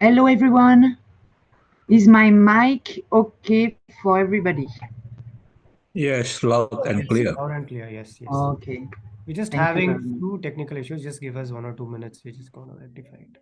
Hello everyone. Is my mic okay for everybody? Yes, loud and Yes, clear. loud and clear. Yes, yes. Okay. We're just Thank you having very much. few technical issues. Just give us 1 or 2 minutes. We're just gonna rectify it.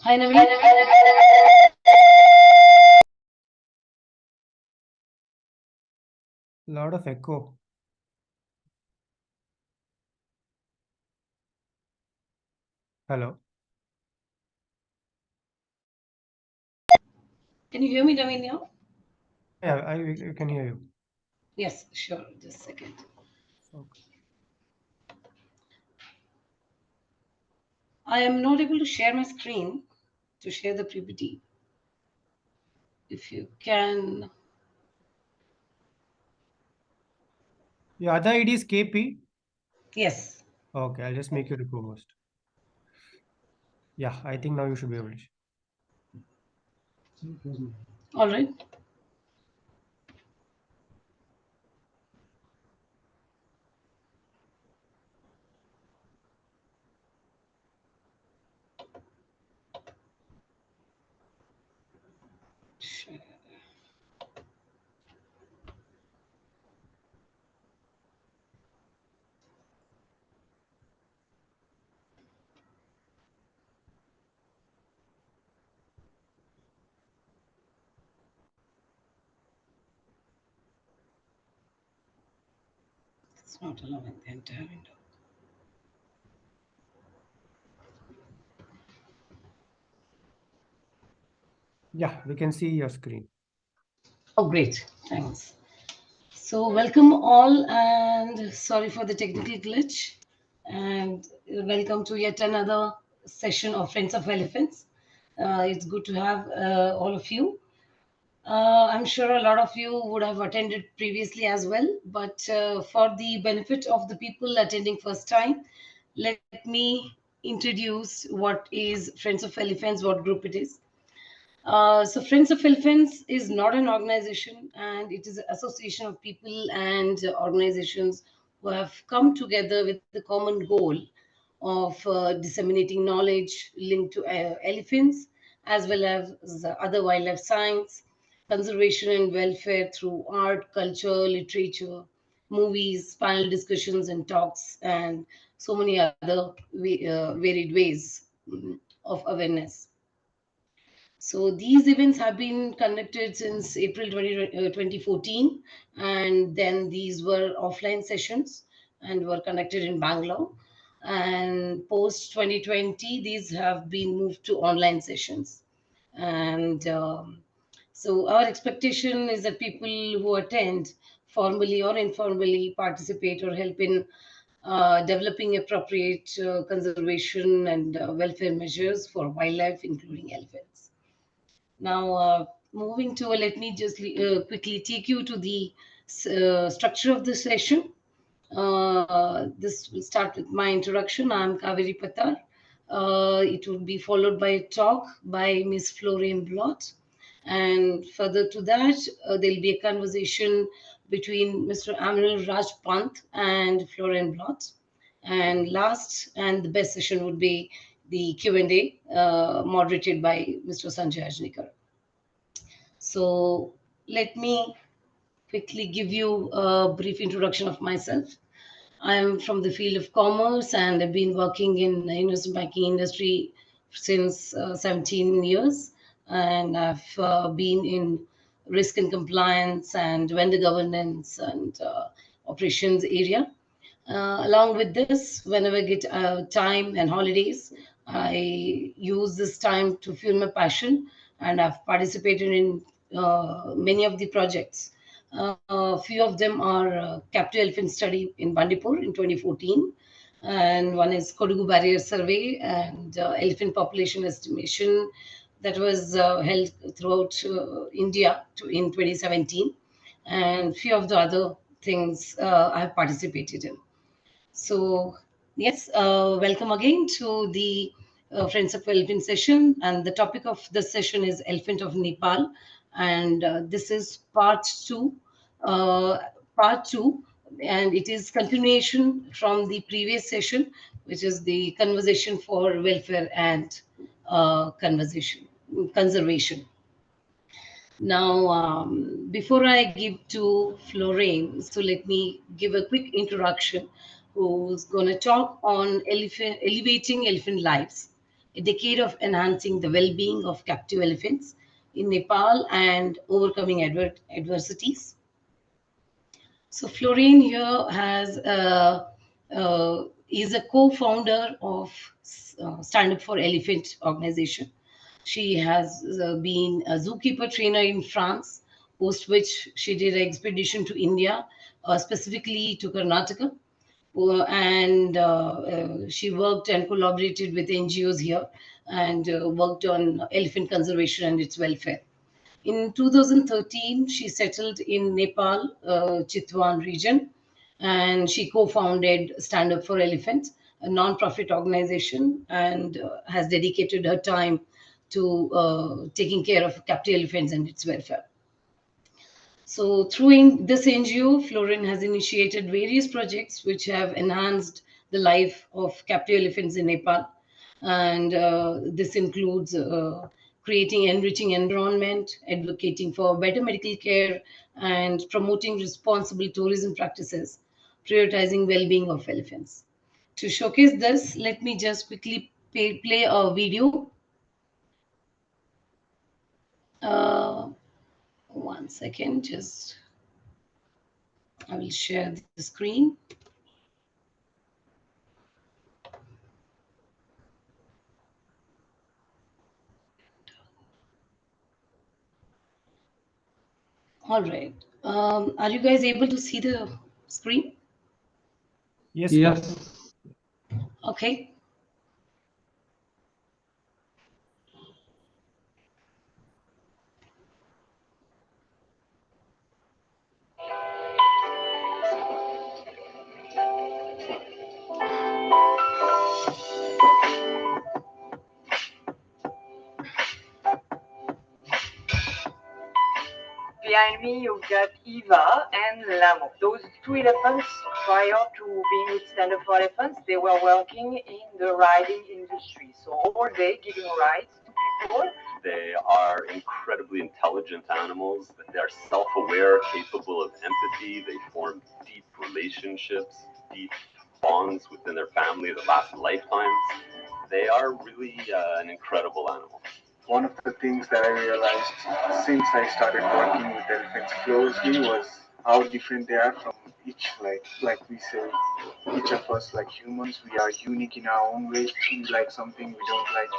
Hi, Naveen. Lot of echo. Hello. Can you hear me, Naveen, now? Yeah, I can hear you. Yes, sure. Just a second. Okay. I am not able to share my screen to share the PPT. If you can. Your other ID is KP. Yes. Okay, I'll just make you the co-host. Yeah, I think now you should be able to. All right. Sure. It's not allowing the entire window. Yeah, we can see your screen. Oh, great. Thanks. So, welcome all, and sorry for the technical glitch. And welcome to yet another session of Friends of Elephants. It's good to have all of you. I'm sure a lot of you would have attended previously as well, but for the benefit of the people attending first time, let me introduce what is Friends of Elephants, what group it is. So Friends of Elephants is not an organization, and it is an association of people and organizations who have come together with the common goal of disseminating knowledge linked to elephants as well as the other wildlife science, conservation and welfare through art, culture, literature, movies, panel discussions and talks, and so many other varied ways of awareness. So these events have been conducted since April 2014, and then these were offline sessions and were conducted in Bangalore. And post 2020, these have been moved to online sessions. And so our expectation is that people who attend formally or informally participate or help in developing appropriate conservation and welfare measures for wildlife, including elephants. Now, moving to, let me just quickly take you to the structure of the session. This will start with my introduction. I'm Kaweri Pattar. It will be followed by a talk by Miss Floriane Blot. And further to that, there'll be a conversation between Mr. Aminual Raj Pant and Floriane Blot. And last and the best session would be the Q&A moderated by Mr. Sanjay Ajanikar. So let me quickly give you a brief introduction of myself. I'm from the field of commerce and I've been working in the investment banking industry since 17 years. And I've been in risk and compliance and vendor governance and operations area. Along with this, whenever I get time and holidays, I use this time to fuel my passion, and I've participated in many of the projects. A few of them are Captive Elephant Study in Bandipur in 2014, and one is Kodugu Barrier Survey and Elephant Population Estimation that was held throughout India in 2017, and few of the other things I have participated in. So, yes, welcome again to the Friends of Elephant session. And the topic of this session is Elephant of Nepal. And this is uh, part two, and it is continuation from the previous session, which is the conversation for welfare and conservation. Now, before I give to Floriane, so let me give a quick introduction who's going to talk on elevating elephant lives, a decade of enhancing the well-being of captive elephants in Nepal and overcoming adversities. So Floriane here is a co-founder of Stand Up for Elephant organization. She has been a zookeeper trainer in France, post which she did an expedition to India, specifically to Karnataka. And she worked and collaborated with NGOs here and worked on elephant conservation and its welfare. In 2013, she settled in Nepal, Chitwan region, and she co-founded Stand Up for Elephant, a non-profit organization, and has dedicated her time to taking care of captive elephants and its welfare. So through this NGO, Floriane has initiated various projects which have enhanced the life of captive elephants in Nepal. And this includes creating enriching environment, advocating for better medical care, and promoting responsible tourism practices, prioritizing well-being of elephants. To showcase this, let me just quickly play a video. Uh, One second, just I will share the screen. All right. Are you guys able to see the screen? Yes, Yes. Okay. Behind me, you've got Eva and Lamo. Those two elephants, prior to being with Stand Up for Elephants, they were working in the riding industry. So all day giving rides to people. They are incredibly intelligent animals. They're self-aware, capable of empathy. They form deep relationships, deep bonds within their family that last lifetimes. They are really an incredible animal. One of the things that I realized since I started working with elephants closely was how different they are from each, like we say, each of us, like humans, we are unique in our own way. We like something, we don't like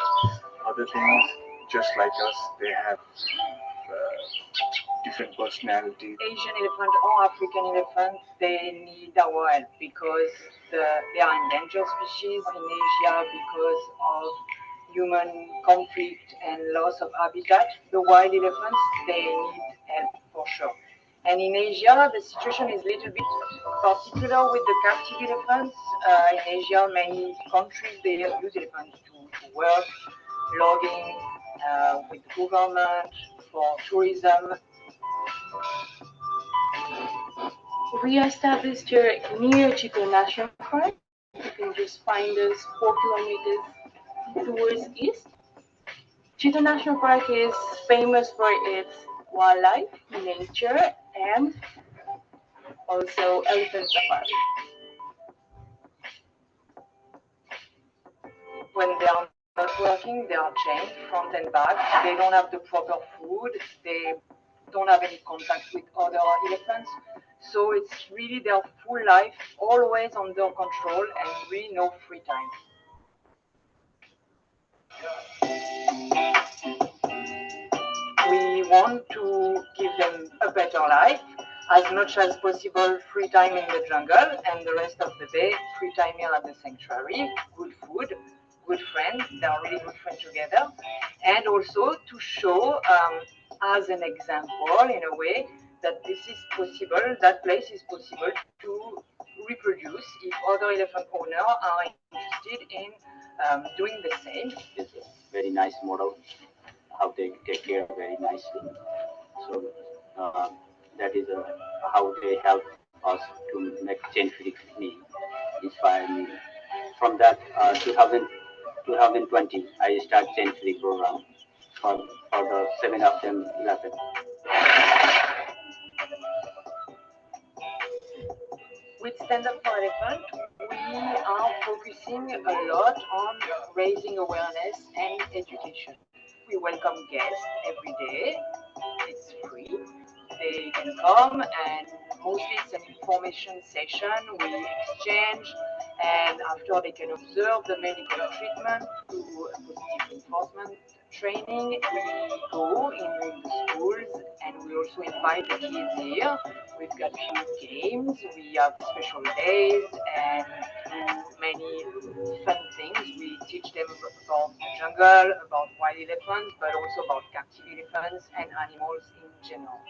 other things. Just like us, they have different personalities. Asian elephant or African elephant, they need our help because they are endangered species in Asia because of human conflict and loss of habitat. The wild elephants, they need help for sure. And in Asia, the situation is a little bit particular with the captive elephants. In Asia, many countries, they use elephants to work, logging, with the government, for tourism. We are established here near Chittor National Park. You can just find us 4 kilometers towards east. Chittor National Park is famous for its wildlife, nature, and also elephant safari. when they are not working, they are chained front and back. They don't have the proper food. They don't have any contact with other elephants. So it's really their full life, always under control, and really no free time. We want to give them a better life, as much as possible free time in the jungle, and the rest of the day free time here at the sanctuary, good food, good friends. They are really good friends together, and also to show as an example, in a way, that this is possible, that place is possible to reproduce if other elephant owners are interested in doing the same. It's a very nice model, how they take care very nicely. So that is how they help us to make chain-free me, inspire me. From that 2020, I start chain-free program for the 7 of them 11. With Stand Up for Elephant, we are focusing a lot on raising awareness and education. We welcome guests every day. It's free. They can come, and mostly it's an information session. We exchange, and after they can observe the medical treatment through positive reinforcement training. We go in the schools, and we also invite the kids here. We've got few games, we have special days, and many fun things. We teach them about the jungle, about wild elephants, but also about captive elephants and animals in general.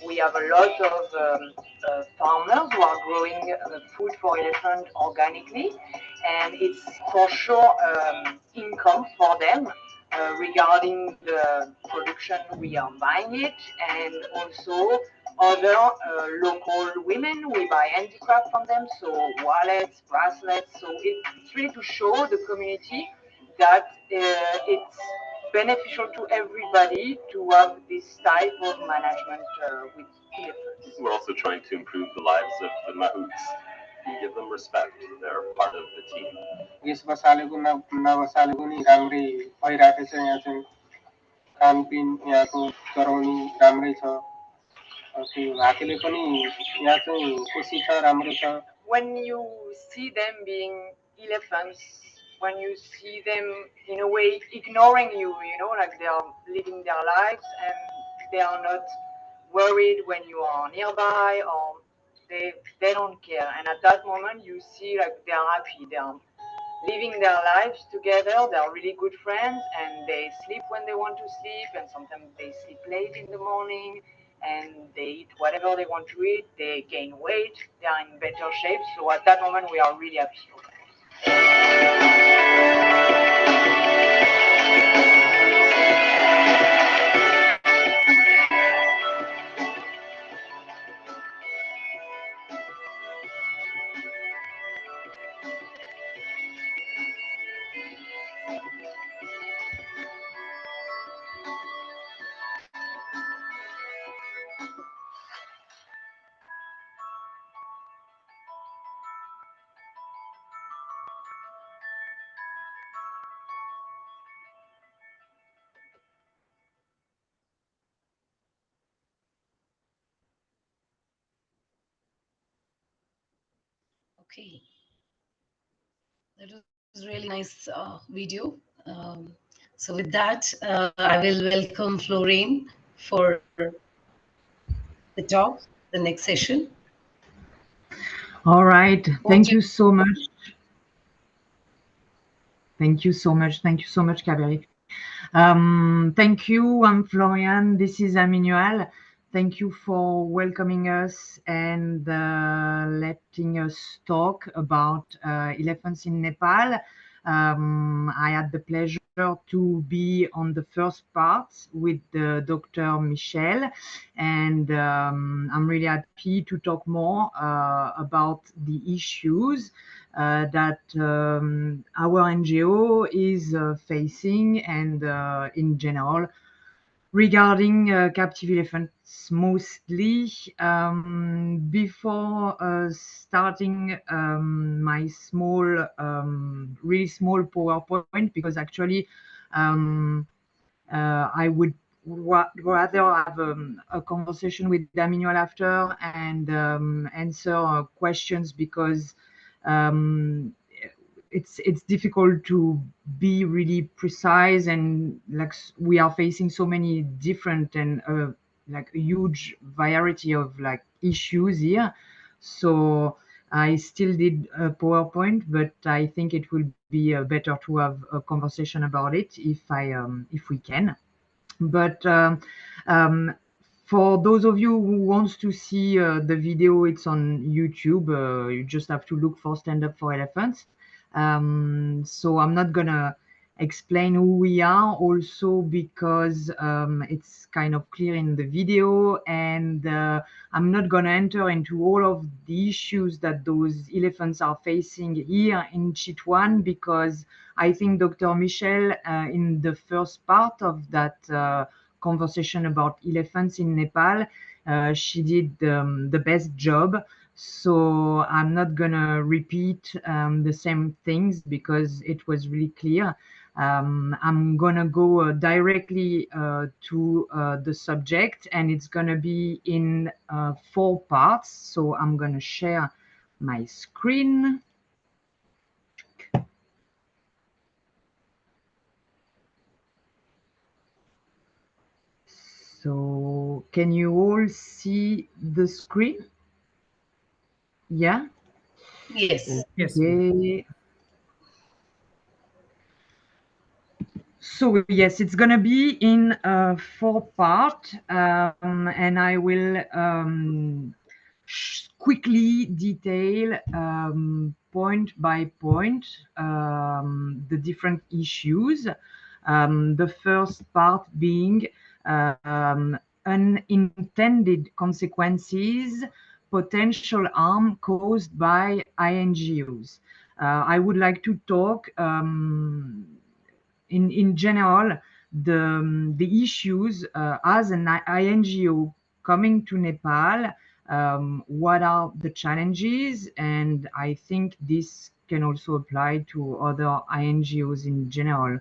We have a lot of farmers who are growing food for elephant organically, and it's for sure income for them. Regarding the production, we are buying it, and also other local women, we buy handicraft from them, so wallets, bracelets. So it's really to show the community that it's beneficial to everybody to have this type of management with elephants. We're also trying to improve the lives of the mahouts. We give them respect. They're part of the team. यस बसालेको नबसालेको नि राम्रै भइरहेको छ यहाँ चाहिँ खानपिन यहाँको चराउनी राम्रै छ त्यो हात्तीले पनि यहाँ चाहिँ खुसी छ राम्रो छ When you see them being elephants, when you see them in a way ignoring you, like they are living their lives and they are not worried when you are nearby, or they don't care. And at that moment, you see like they are happy, they are living their lives together. They are really good friends, and they sleep when they want to sleep, and sometimes they sleep late in the morning, and they eat whatever they want to eat. They gain weight, they are in better shape. So at that moment, we are really happy. Okay, that was really nice video. So with that, I will welcome Floriane for the talk, the next session. All right. Thank you so much. Thank you so much. Thank you so much, Kaweri. Thank you. I'm Floriane. This is Aminual. Thank you for welcoming us and letting us talk about elephants in Nepal. I had the pleasure to be on the first part with Dr. Michel, and I'm really happy to talk more about the issues that our NGO is facing, and in general regarding captive elephants mostly. Before starting my small, really small PowerPoint, because actually I would rather have a conversation with Aminual after and answer questions, because it's difficult to be really precise, and like we are facing so many different and like a huge variety of like issues here. So I still did a PowerPoint, but I think it will be better to have a conversation about it if we can. But for those of you who wants to see the video, it's on YouTube. You just have to look for Stand Up for Elephants. So I'm not gonna explain who we are, also because it's kind of clear in the video, and I'm not gonna enter into all of the issues that those elephants are facing here in Chitwan, because I think Dr. Michel, in the first part of that conversation about elephants in Nepal, she did the best job. So I'm not gonna repeat the same things, because it was really clear. I'm gonna go directly to the subject, and it's gonna be in 4 parts. So I'm gonna share my screen. So can you all see the screen? Yeah? Yes. Yes. Okay. So yes, it's gonna be in 4 part, and I will quickly detail point by point the different issues. The first part being unintended consequences, potential harm caused by INGOs. I would like to talk in general the issues as an INGO coming to Nepal. What are the challenges? And I think this can also apply to other INGOs in general.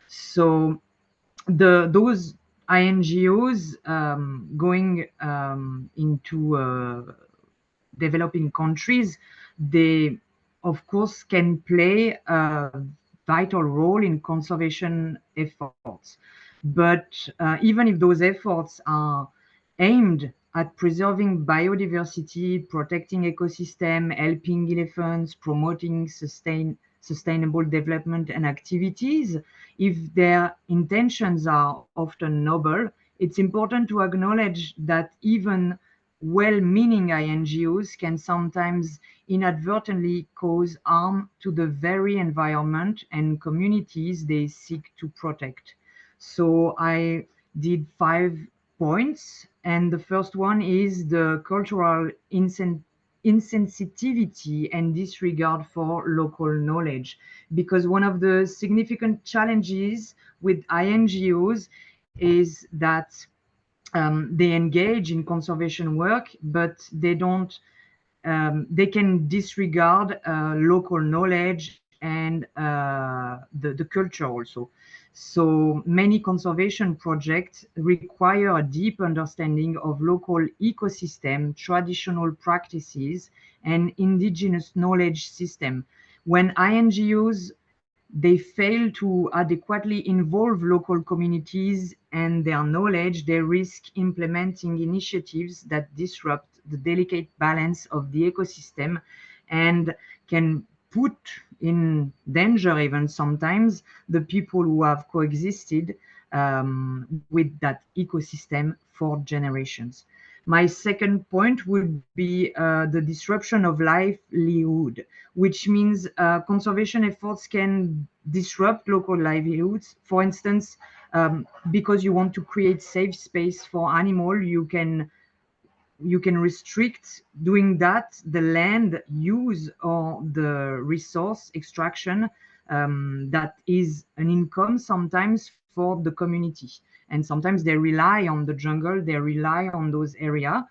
So those INGOs going into developing countries, they of course can play a vital role in conservation efforts. But even if those efforts are aimed at preserving biodiversity, protecting ecosystem, helping elephants, promoting sustainable development and activities, if their intentions are often noble, it's important to acknowledge that even well-meaning INGOs can sometimes inadvertently cause harm to the very environment and communities they seek to protect. So I did 5 points, and the first one is the cultural insensitivity and disregard for local knowledge, because one of the significant challenges with INGOs is that they engage in conservation work, but they don't. They can disregard local knowledge and the culture also. So many conservation projects require a deep understanding of local ecosystem, traditional practices, and indigenous knowledge system. When INGOs they fail to adequately involve local communities and their knowledge, they risk implementing initiatives that disrupt the delicate balance of the ecosystem and can put in danger, even sometimes, the people who have coexisted with that ecosystem for generations. My second point would be the disruption of livelihood, which means conservation efforts can disrupt local livelihoods. For instance, because you want to create safe space for animal, you can restrict doing that the land use or the resource extraction that is an income sometimes for the community. and sometimes they rely on the jungle, they rely on those areas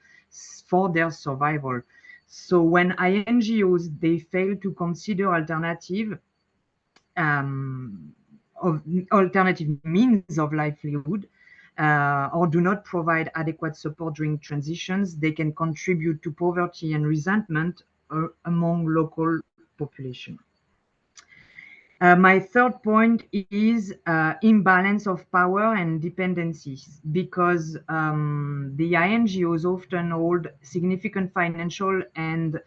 for their survival. So when INGOs, they fail to consider um, alternative means of livelihood, or do not provide adequate support during transitions, they can contribute to poverty and resentment among local population. My third point is imbalance of power and dependencies, because the INGOs often hold significant financial and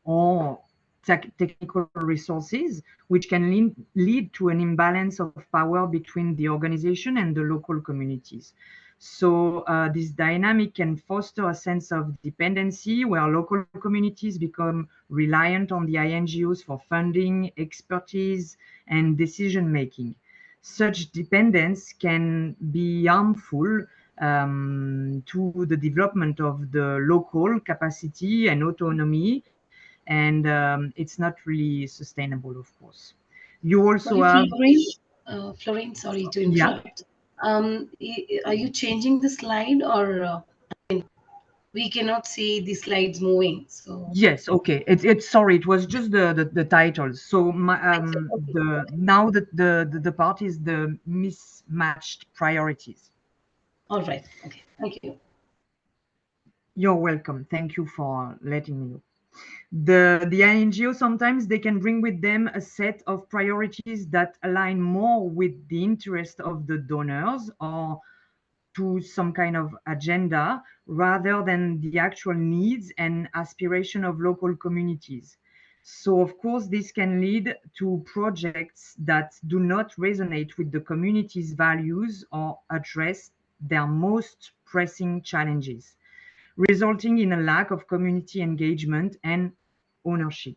or technical resources, which can lead to an imbalance of power between the organization and the local communities. So this dynamic can foster a sense of dependency where local communities become reliant on the INGOs for funding, expertise, and decision making. Such dependence can be harmful to the development of the local capacity and autonomy, and it's not really sustainable, of course. You also have, Floriane, sorry to yeah, interrupt. Are you changing the slide, or we cannot see the slides moving? So yes, okay. It's sorry, it was just the titles. So the now the part is the mismatched priorities. all right, okay, thank you. You're welcome. Thank you for letting me know. The INGO, sometimes they can bring with them a set of priorities that align more with the interest of the donors or to some kind of agenda rather than the actual needs and aspiration of local communities. So of course, this can lead to projects that do not resonate with the community's values or address their most pressing challenges, resulting in a lack of community engagement and ownership.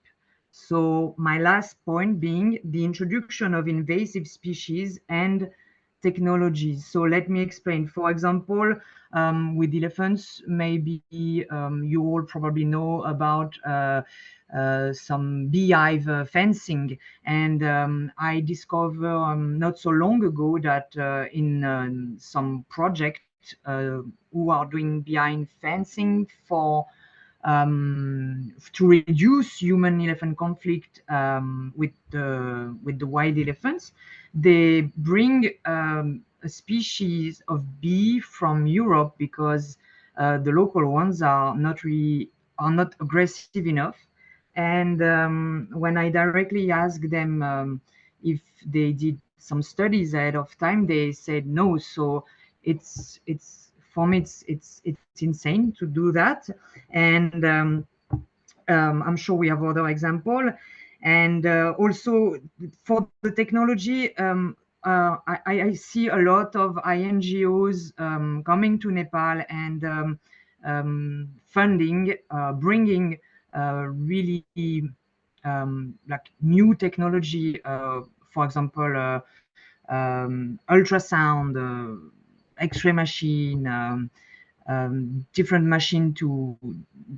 So my last point being the introduction of invasive species and technologies. So let me explain. For example, with elephants, maybe you all probably know about some beehive fencing. And I discovered not so long ago that in some project who are doing beehive fencing to reduce human-elephant conflict with the wild elephants, they bring a species of bee from Europe because the local ones are not aggressive enough. And when I directly asked them if they did some studies ahead of time, they said no. So it's for me it's insane to do that. And I'm sure we have other example. And also for the technology, I see a lot of INGOs coming to Nepal and funding, bringing really like new technology, for example, ultrasound, X-ray machine, different machine to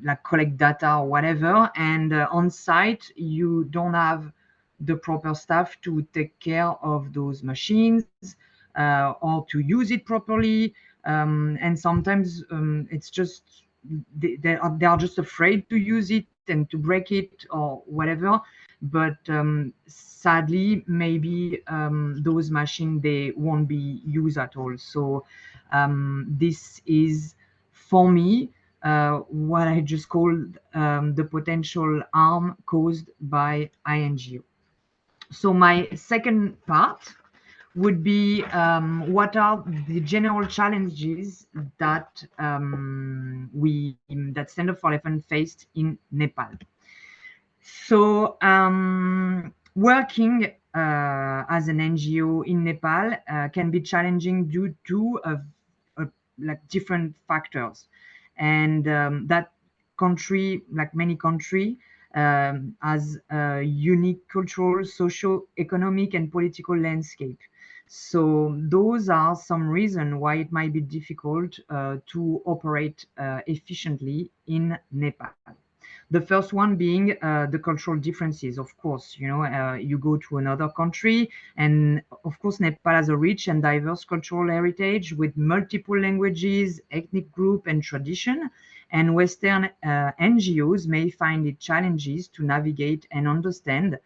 like collect data or whatever. And on site, you don't have the proper staff to take care of those machines or to use it properly. And sometimes it's just they are just afraid to use it and to break it or whatever. But sadly, maybe those machines, they won't be used at all. So this is, for me, what I just called the potential harm caused by INGO. So my second part would be what are the general challenges that that Stand Up for Elephant faced in Nepal. So working as an NGO in Nepal can be challenging due to like different factors, and that country, like many country, has a unique cultural, socio-economic, and political landscape. So those are some reasons why it might be difficult to operate efficiently in Nepal. The first one being the cultural differences. Of course, you go to another country, and of course, Nepal has a rich and diverse cultural heritage with multiple languages, ethnic group, and tradition. And Western NGOs may find it challenges to navigate and understand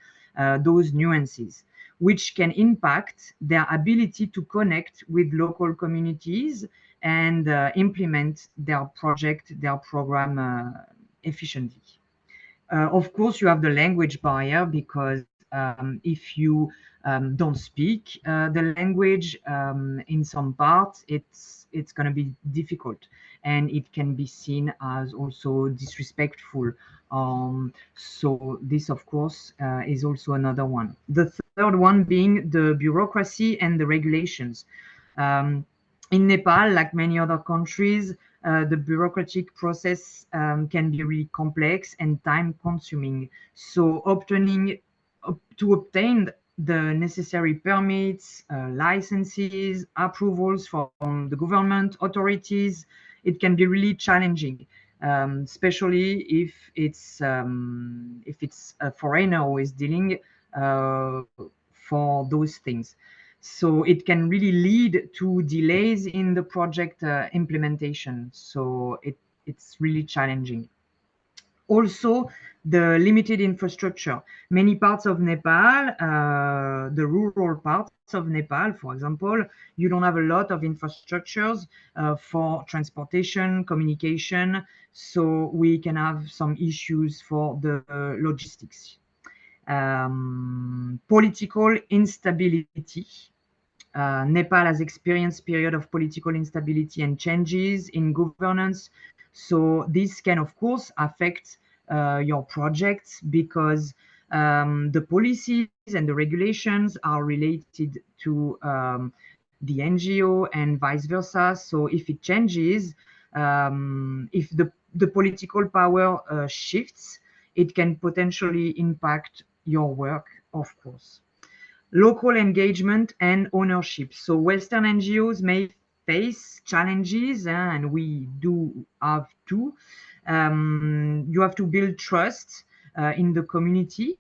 those nuances, which can impact their ability to connect with local communities and implement their project, their program efficiently. Of course, you have the language barrier because if you don't speak the language in some parts, it's going to be difficult, and it can be seen as also disrespectful. So this, of course, is also another one. The third one being the bureaucracy and the regulations. Um, in Nepal, like many other countries, the bureaucratic process can be really complex and time consuming. So to obtain the necessary permits, licenses, approvals from the government authorities, it can be really challenging, especially if it's a foreigner who is dealing uh, for those things. So it can really lead to delays in the project implementation. So it's really challenging. Also, the limited infrastructure. Many parts of Nepal, the rural parts of Nepal, for example, you don't have a lot of infrastructures for transportation, communication. So we can have some issues for the logistics. Political instability. Nepal has experienced period of political instability and changes in governance. So this can, of course, affect your projects because the policies and the regulations are related to the NGO and vice versa. So if it changes, if the political power shifts, it can potentially impact your work, of course. Local engagement and ownership. So Western NGOs may face challenges, and we do have to. You have to build trust in the community,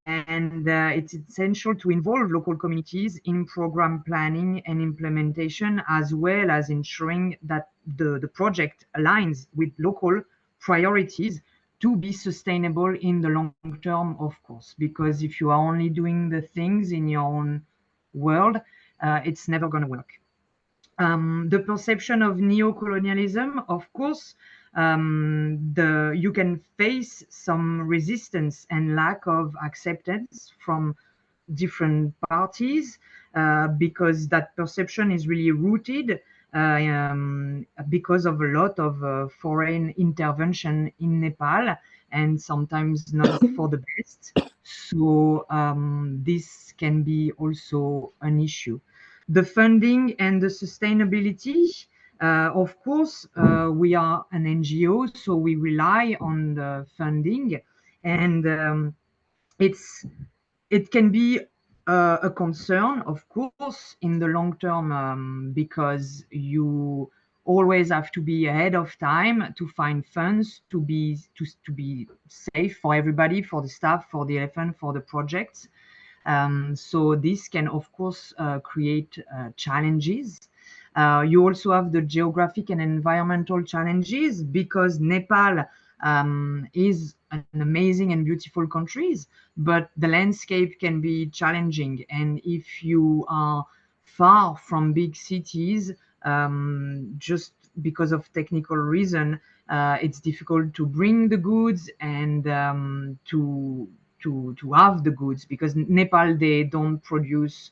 and it's essential to involve local communities in program planning and implementation, as well as ensuring that the project aligns with local priorities to be sustainable in the long term, of course, because if you are only doing the things in your own world, it's never going to work. The perception of neo-colonialism, of course, you can face some resistance and lack of acceptance from different parties because that perception is really rooted because of a lot of foreign intervention in Nepal, and sometimes not for the best. So this can be also an issue. The funding and the sustainability. Of course, we are an NGO, so we rely on the funding, and it can be a concern, of course, in the long term, because you always have to be ahead of time to find funds to be safe for everybody, for the staff, for the elephant, for the projects. So this can, of course, create challenges. You also have the geographic and environmental challenges because Nepal is an amazing and beautiful country, but the landscape can be challenging. And if you are far from big cities, just because of technical reason, it's difficult to bring the goods and to have the goods, because Nepal, they don't produce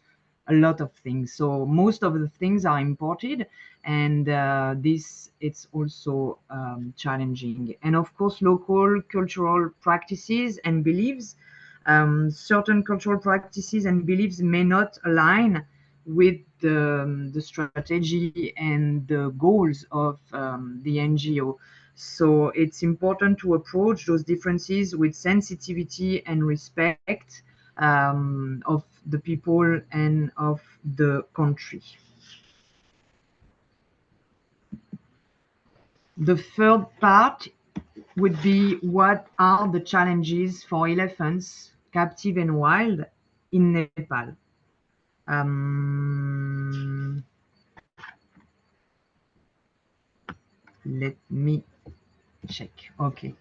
a lot of things. So most of the things are imported, and this it's also challenging. And of course, local cultural practices and beliefs. Certain cultural practices and beliefs may not align with the strategy and the goals of the NGO. So it's important to approach those differences with sensitivity and respect of the people and of the country. The third part would be, what are the challenges for elephants, captive and wild, in Nepal? Let me check. Okay.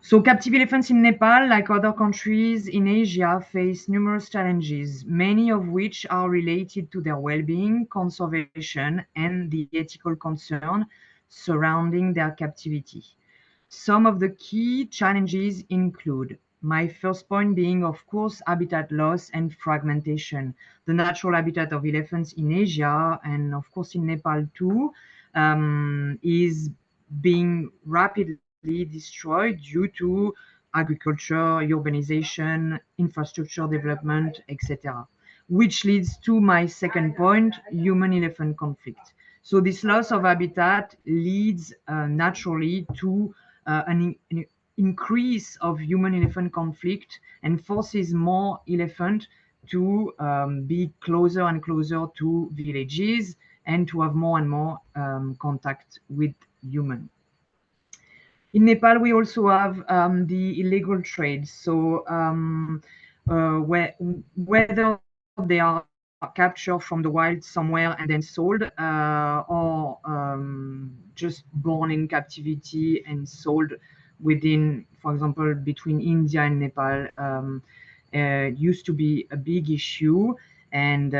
So captive elephants in Nepal, like other countries in Asia, face numerous challenges, many of which are related to their well-being, conservation, and the ethical concern surrounding their captivity. Some of the key challenges include, my first point being, of course, habitat loss and fragmentation. The natural habitat of elephants in Asia, and of course in Nepal too, is being rapidly destroyed due to agriculture, urbanization, infrastructure development, etc. Which leads to my second point, human-elephant conflict. So this loss of habitat leads naturally to an increase of human-elephant conflict and forces more elephant to be closer and closer to villages and to have more and more contact with human. In Nepal, we also have the illegal trade. So whether they are captured from the wild somewhere and then sold, or just born in captivity and sold within, for example, between India and Nepal, used to be a big issue, and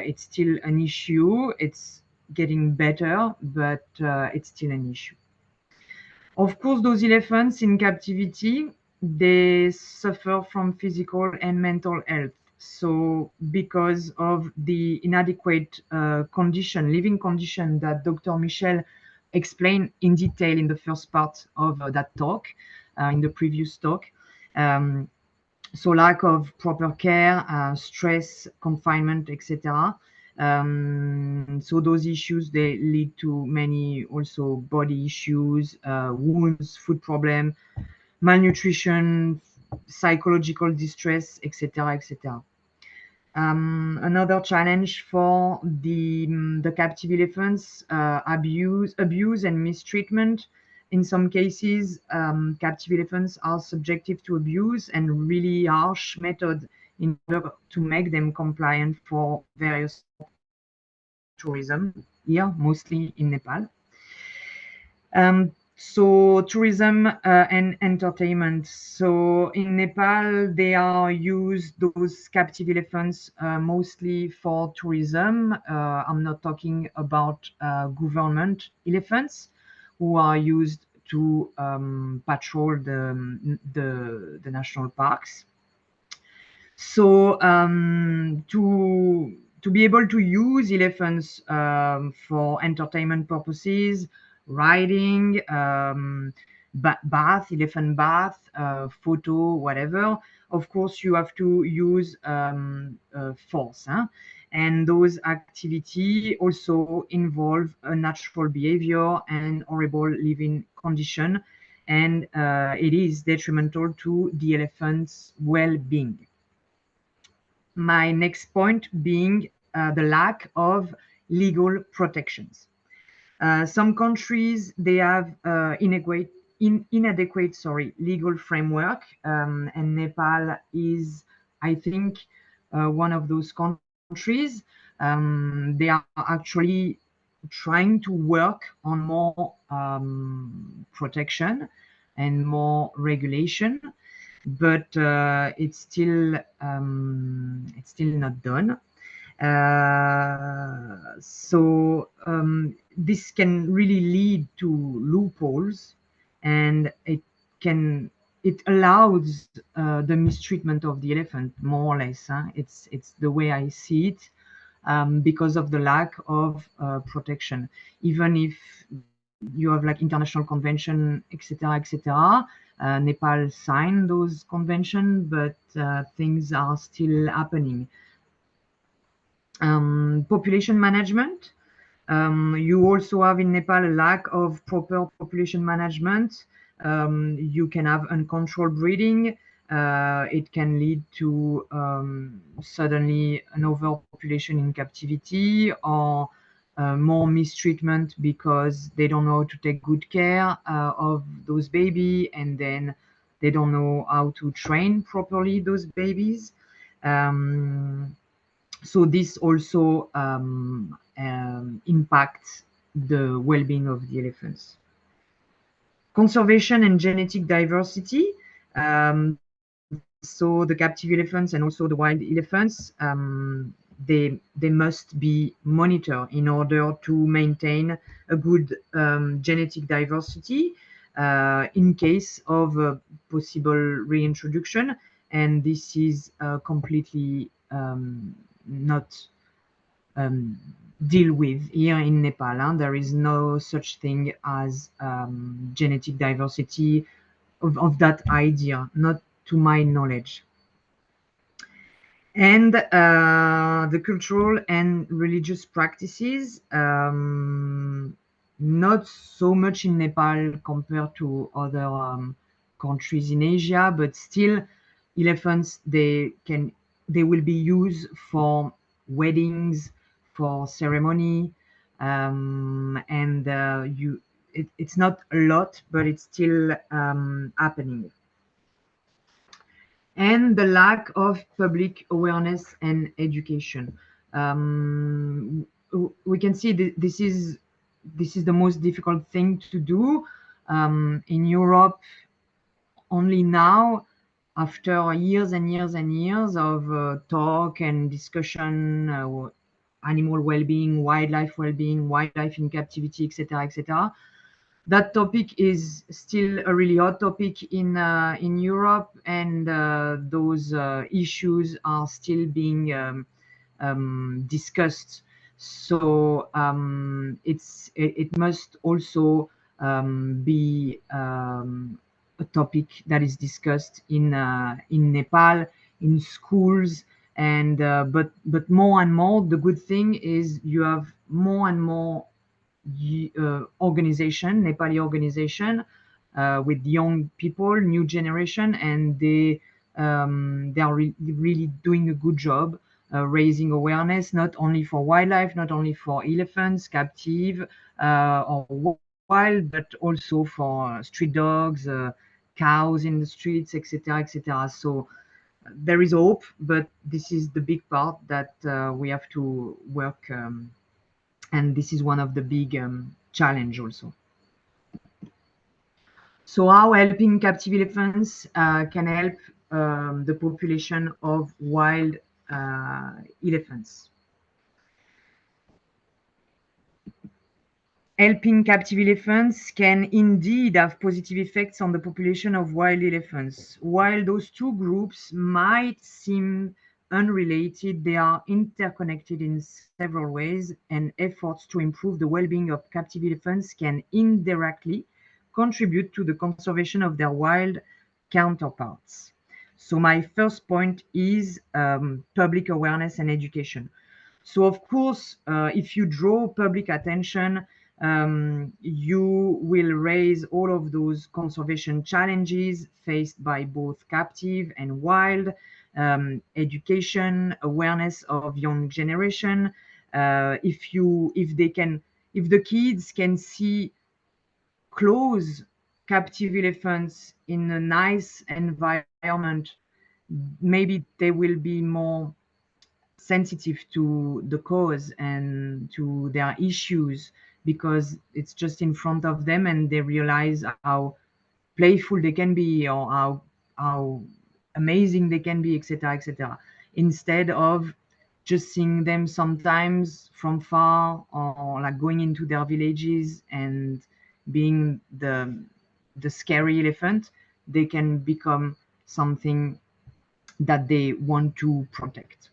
it's still an issue. It's getting better, but it's still an issue. Of course, those elephants in captivity, they suffer from physical and mental health. So because of the inadequate living condition that Dr. Michel explained in detail in the first part of that talk, in the previous talk. So lack of proper care, stress, confinement, etc. So those issues, they lead to many also body issues, wounds, food problem, malnutrition, psychological distress, etc., etc. Another challenge for the captive elephants, abuse and mistreatment. In some cases, captive elephants are subjected to abuse and really harsh methods in order to make them compliant for various tourism, here, mostly in Nepal. So tourism and entertainment. So in Nepal, they are used, those captive elephants, mostly for tourism. I'm not talking about government elephants who are used to patrol the national parks. So to be able to use elephants for entertainment purposes, riding, elephant bath, photo, whatever, of course you have to use force. And those activities also involve a natural behavior and horrible living condition, and it is detrimental to the elephant's well-being. My next point being the lack of legal protections. Some countries, they have inadequate legal framework, and Nepal is, I think, one of those countries. They are actually trying to work on more protection and more regulation, but it's still not done. So this can really lead to loopholes, and it allows the mistreatment of the elephant, more or less. It's the way I see it, because of the lack of protection. Even if you have like international convention, etc., etc. Nepal signed those conventions, but things are still happening. Population management. You also have in Nepal a lack of proper population management. You can have uncontrolled breeding. It can lead to suddenly an overpopulation in captivity, or more mistreatment because they don't know how to take good care of those baby, and then they don't know how to train properly those babies. So this also impacts the well-being of the elephants. Conservation and genetic diversity. So the captive elephants and also the wild elephants, they must be monitored in order to maintain a good genetic diversity in case of a possible reintroduction. And this is completely not deal with here in Nepal. There is no such thing as genetic diversity of that idea, not to my knowledge. And the cultural and religious practices, not so much in Nepal compared to other countries in Asia, but still elephants, they will be used for weddings, for ceremony, and it's not a lot, but it's still happening. And the lack of public awareness and education. We can see this is the most difficult thing to do in Europe. Only now, after years and years and years of talk and discussion, animal well-being, wildlife in captivity, etc., etc., that topic is still a really hot topic in Europe, and those issues are still being discussed. So it must also be a topic that is discussed in Nepal, in schools, and but more and more, the good thing is you have more and more Nepali organization with young people, new generation, and they are really doing a good job raising awareness, not only for wildlife, not only for elephants, captive or wild, but also for street dogs, cows in the streets, etc., etc. So there is hope, but this is the big part that we have to work. And this is one of the big challenge also. So how helping captive elephants can help the population of wild elephants. Helping captive elephants can indeed have positive effects on the population of wild elephants. While those two groups might seem unrelated, they are interconnected in several ways, and efforts to improve the well-being of captive elephants can indirectly contribute to the conservation of their wild counterparts. So my first point is public awareness and education. So of course, if you draw public attention, you will raise all of those conservation challenges faced by both captive and wild, education, awareness of young generation. If the kids can see close captive elephants in a nice environment, maybe they will be more sensitive to the cause and to their issues, because it's just in front of them and they realize how playful they can be, or how amazing they can be, etc., etc., instead of just seeing them sometimes from far, or like going into their villages and being the scary elephant. They can become something that they want to protect.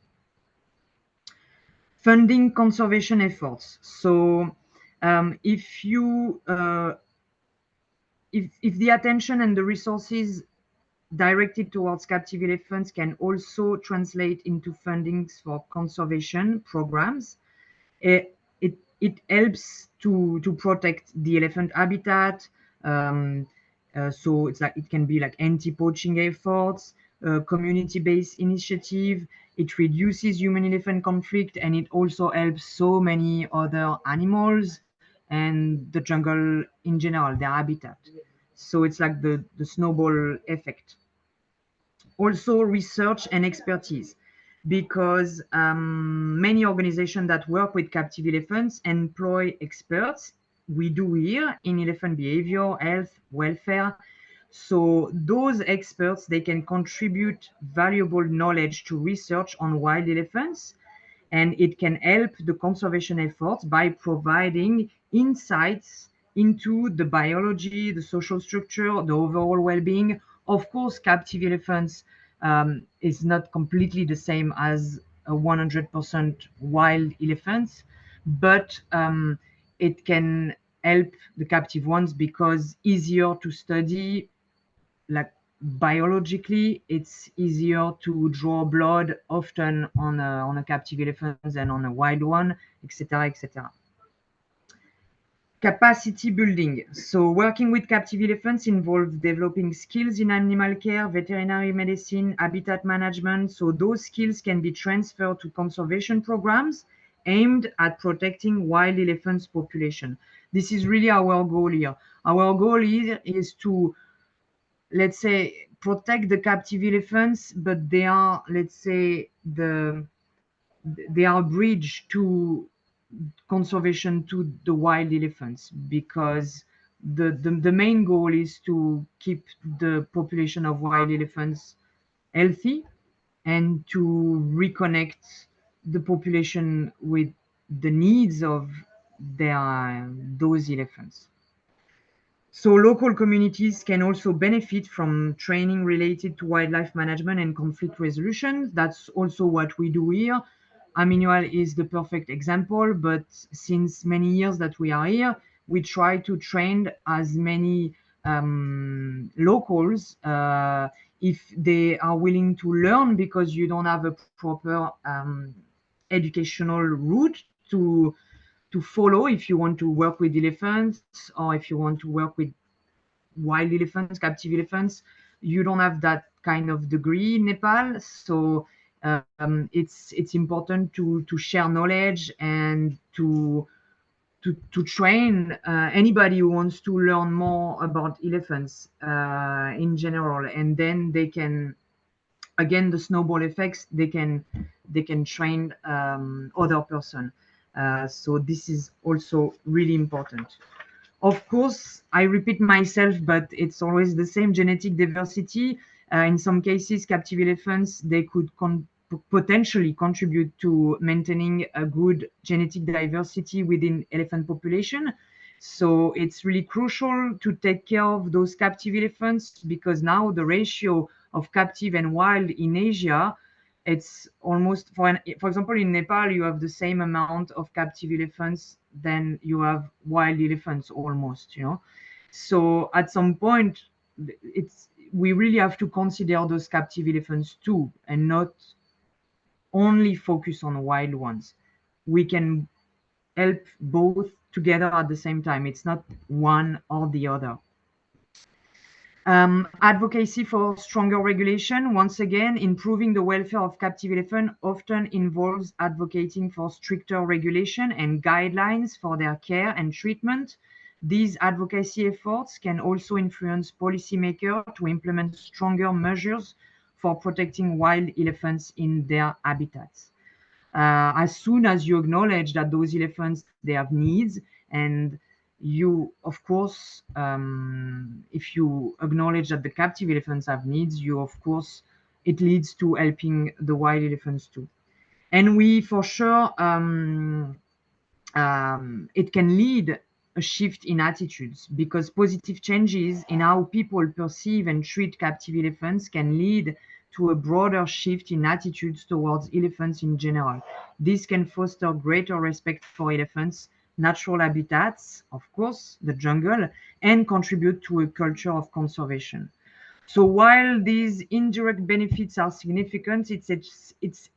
Funding conservation efforts. So if the attention and the resources directed towards captive elephants can also translate into fundings for conservation programs, it helps to protect the elephant habitat. So it's like, it can be like anti-poaching efforts, community-based initiative. It reduces human-elephant conflict, and it also helps so many other animals and the jungle in general, their habitat. So it's like the snowball effect. Also research and expertise, because many organizations that work with captive elephants employ experts. We do here in elephant behavior, health, welfare. So those experts, they can contribute valuable knowledge to research on wild elephants, and it can help the conservation efforts by providing insights into the biology, the social structure, the overall well-being. Of course, captive elephants is not completely the same as a 100% wild elephants, but it can help the captive ones because easier to study, like biologically it's easier to draw blood often on a captive elephant than on a wild one, etc., etc. Capacity building. So working with captive elephants involves developing skills in animal care, veterinary medicine, habitat management. So those skills can be transferred to conservation programs aimed at protecting wild elephants population. This is really our goal here. Our goal here is to, let's say, protect the captive elephants, but they are, let's say, they are bridge to conservation to the wild elephants, because the main goal is to keep the population of wild elephants healthy and to reconnect the population with the needs of those elephants. So local communities can also benefit from training related to wildlife management and conflict resolution. That's also what we do here. Aminual is the perfect example, but since many years that we are here, we try to train as many locals if they are willing to learn, because you don't have a proper educational route to follow if you want to work with elephants, or if you want to work with wild elephants, captive elephants. You don't have that kind of degree in Nepal, so it's important to share knowledge and to train anybody who wants to learn more about elephants in general, and then they can, again, the snowball effects, they can train other person. So this is also really important. Of course, I repeat myself, but it's always the same: genetic diversity. In some cases, captive elephants, they could potentially contribute to maintaining a good genetic diversity within elephant population. So it's really crucial to take care of those captive elephants, because now the ratio of captive and wild in Asia, it's almost, for example, in Nepal, you have the same amount of captive elephants than you have wild elephants, almost, you know. So at some point, we really have to consider those captive elephants too, and not only focus on wild ones. We can help both together at the same time. It's not one or the other. Advocacy for stronger regulation. Once again, improving the welfare of captive elephant often involves advocating for stricter regulation and guidelines for their care and treatment. These advocacy efforts can also influence policymakers to implement stronger measures for protecting wild elephants in their habitats. As soon as you acknowledge that those elephants, they have needs, and you, of course, if you acknowledge that the captive elephants have needs, you, of course, it leads to helping the wild elephants too. And we, for sure, it can lead a shift in attitudes, because positive changes in how people perceive and treat captive elephants can lead to a broader shift in attitudes towards elephants in general. This can foster greater respect for elephants, natural habitats, of course, the jungle, and contribute to a culture of conservation. So while these indirect benefits are significant, it's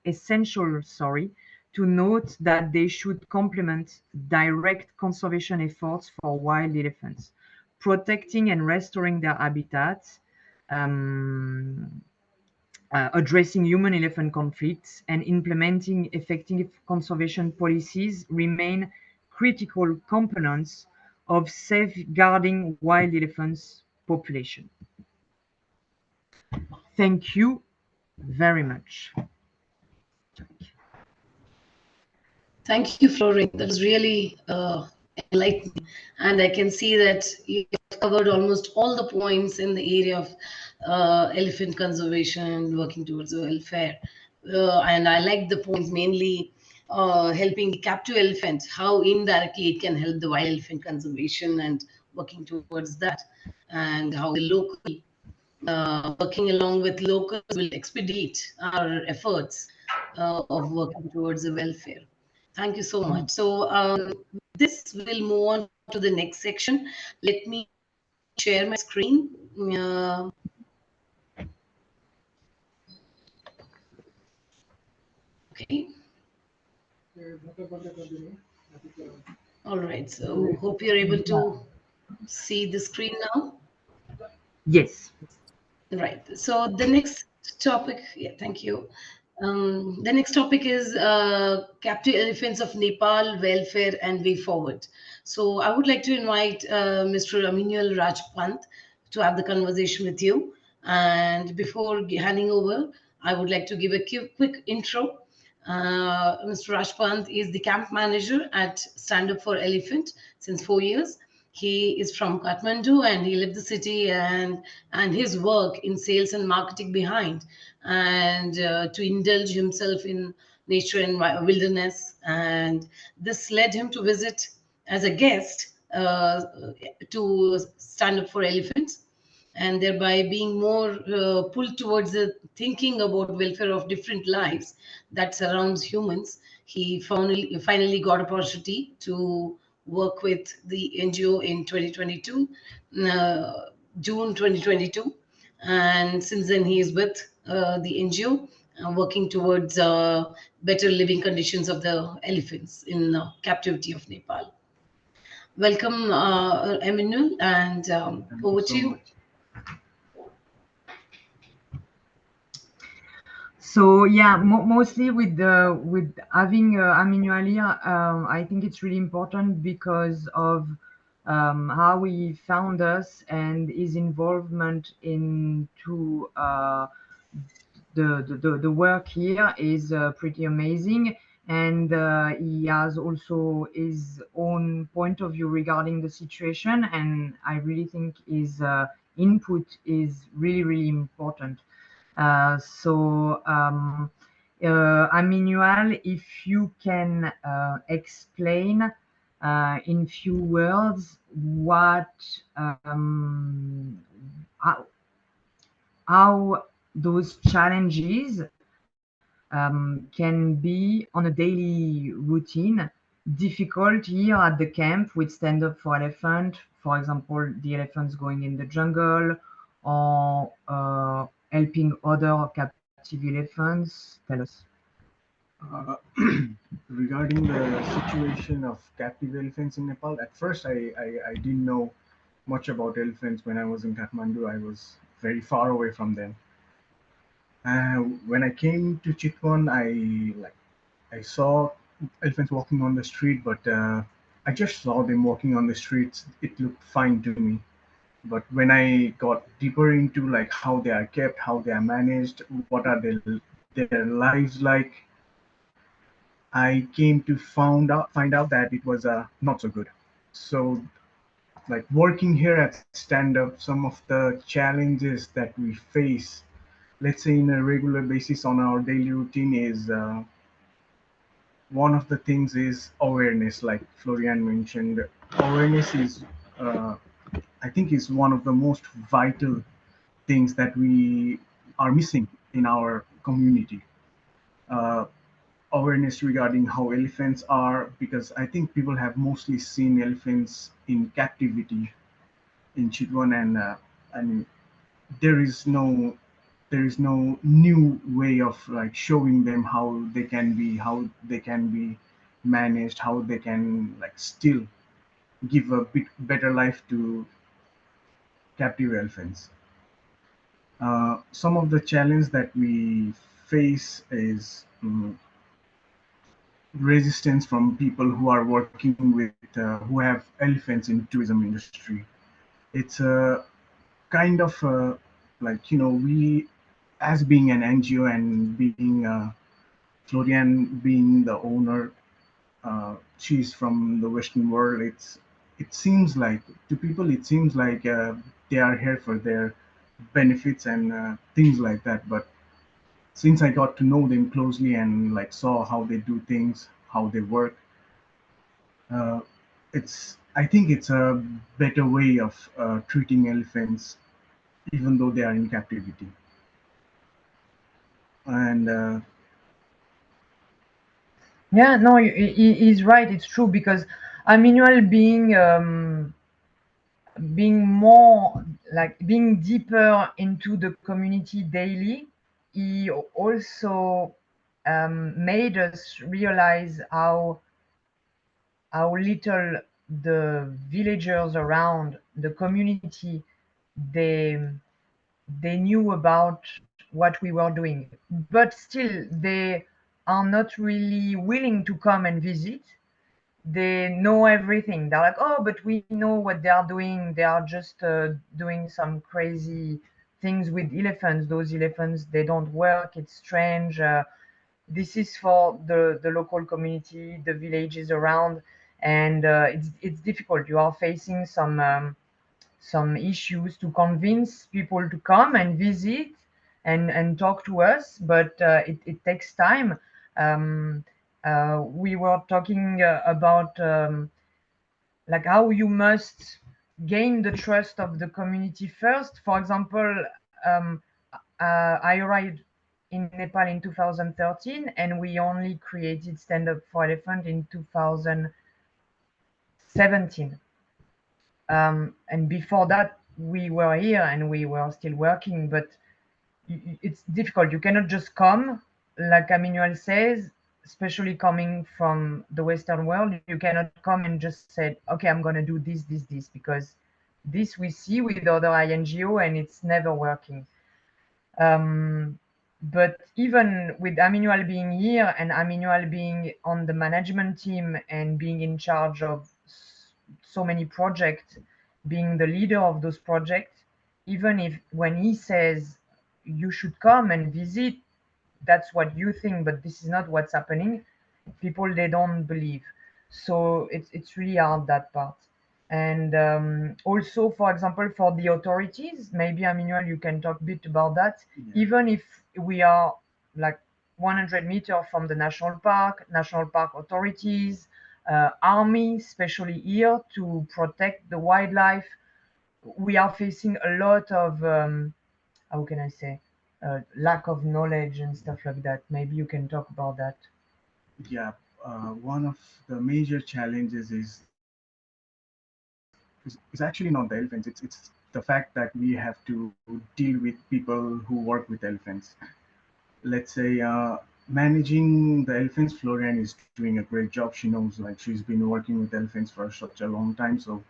essential, to note that they should complement direct conservation efforts for wild elephants, protecting and restoring their habitats. addressing human-elephant conflicts and implementing effective conservation policies remain critical components of safeguarding wild elephants population. Thank you very much. Thank you, Floriane. That was really enlightening. And I can see that you have covered almost all the points in the area of elephant conservation, working towards the welfare. And I like the points mainly helping the captive elephant, how indirectly it can help the wild elephant conservation and working towards that, and how the local working along with locals will expedite our efforts of working towards the welfare. Thank you so much. So this will move on to the next section. Let me share my screen. Okay. All right. So hope you're able to see the screen now. Yes. Right. So the next topic, yeah, thank you. The next topic is captive elephants of Nepal, welfare and way forward. So I would like to invite Mr. Aminual Raj Pant to have the conversation with you. And before handing over, I would like to give a quick intro. Mr. Raj Pant is the camp manager at Stand Up for Elephant since 4 years. He is from Kathmandu and he left the city and his work in sales and marketing behind, and to indulge himself in nature and wilderness. And this led him to visit as a guest to Stand Up for Elephants, and thereby being more pulled towards the thinking about welfare of different lives that surrounds humans. He finally got opportunity to work with the NGO in 2022, June 2022, and since then he is with the NGO working towards better living conditions of the elephants in captivity of Nepal. Welcome, Aminual, and over to you. So yeah, mostly with having Aminual here, I think it's really important because of how he found us and his involvement into the work here is pretty amazing. And he has also his own point of view regarding the situation, and I really think his input is really important. Aminual, if you can explain in few words what how those challenges can be on a daily routine, difficult here at the camp with Stand Up for Elephant, for example, the elephants going in the jungle or helping other captive elephants. Tell us. Regarding the situation of captive elephants in Nepal, at first I didn't know much about elephants when I was in Kathmandu. I was very far away from them. When I came to Chitwan, I saw elephants walking on the street, but I just saw them walking on the streets. It looked fine to me. But when I got deeper into like how they are kept, how they are managed, what are their lives like, I came to find out that it was not so good. So, like working here at Stand Up, some of the challenges that we face, let's say in a regular basis on our daily routine, is one of the things is awareness. Like Floriane mentioned, awareness is, I think, is one of the most vital things that we are missing in our community. Uh, Awareness regarding how elephants are, because I think people have mostly seen elephants in captivity in Chitwan, and I mean there is no new way of like showing them how they can be managed, how they can like still give a bit better life to captive elephants. Some of the challenge that we face is resistance from people who are working with who have elephants in tourism industry. It's a kind of like we as being an NGO and being Floriane being the owner, she's from the Western world. It seems like to people it seems like they are here for their benefits and things like that. But since I got to know them closely and like saw how they do things, how they work, uh, it's I think it's a better way of treating elephants, even though they are in captivity. And Yeah, no, he's right. It's true because Aminual being more like being deeper into the community daily, he also made us realize how little the villagers around the community they they knew about what we were doing, but still they are not really willing to come and visit. They know everything. They're like, oh, but we know what they are doing. They are just doing some crazy things with elephants. Those elephants, they don't work. It's strange. This is for the local community, the villages around, and it's difficult. You are facing some issues to convince people to come and visit and talk to us, but it takes time. Um, we were talking about like how you must gain the trust of the community first. For example, I arrived in Nepal in 2013, and we only created Stand Up for Elephant in 2017. And before that, we were here and we were still working, but it's difficult. You cannot just come, like Aminual says, especially coming from the Western world. You cannot come and just say, okay, I'm going to do this, because this we see with other INGO and it's never working. But even with Aminual being here and Aminual being on the management team and being in charge of so many projects, being the leader of those projects, even if when he says you should come and visit, that's what you think, but this is not what's happening, people they don't believe. So it's really hard, that part. And also, for example, for the authorities, maybe Aminual, you can talk a bit about that. Yeah. Even if we are like 100 meters from the national park authorities, army, especially here to protect the wildlife, we are facing a lot of how can I say, lack of knowledge and stuff like that. Maybe you can talk about that. Yeah, one of the major challenges is actually not the elephants. It's the fact that we have to deal with people who work with elephants. Let's say managing the elephants. Florian is doing a great job. She knows, like she's been working with elephants for such a long time. So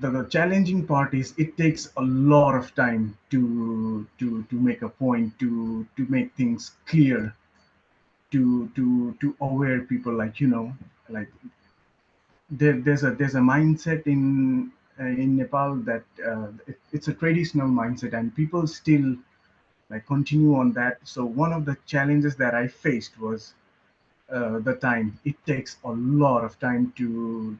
the challenging part is it takes a lot of time to make a point, to make things clear, to aware people, like like there's a mindset in Nepal that it's a traditional mindset and people still like continue on that. So one of the challenges that I faced was the time. It takes a lot of time to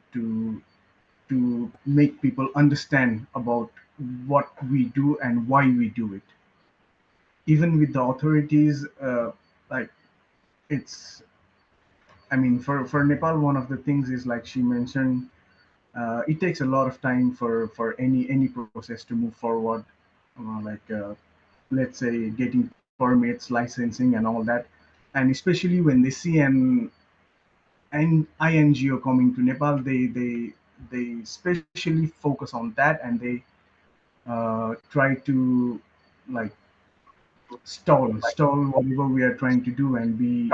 make people understand about what we do and why we do it. Even with the authorities, like it's I mean, for Nepal, one of the things is like she mentioned, it takes a lot of time for any process to move forward. Like let's say getting permits, licensing, and all that, and especially when they see an INGO coming to Nepal, they especially focus on that, and they try to like stall whatever we are trying to do and be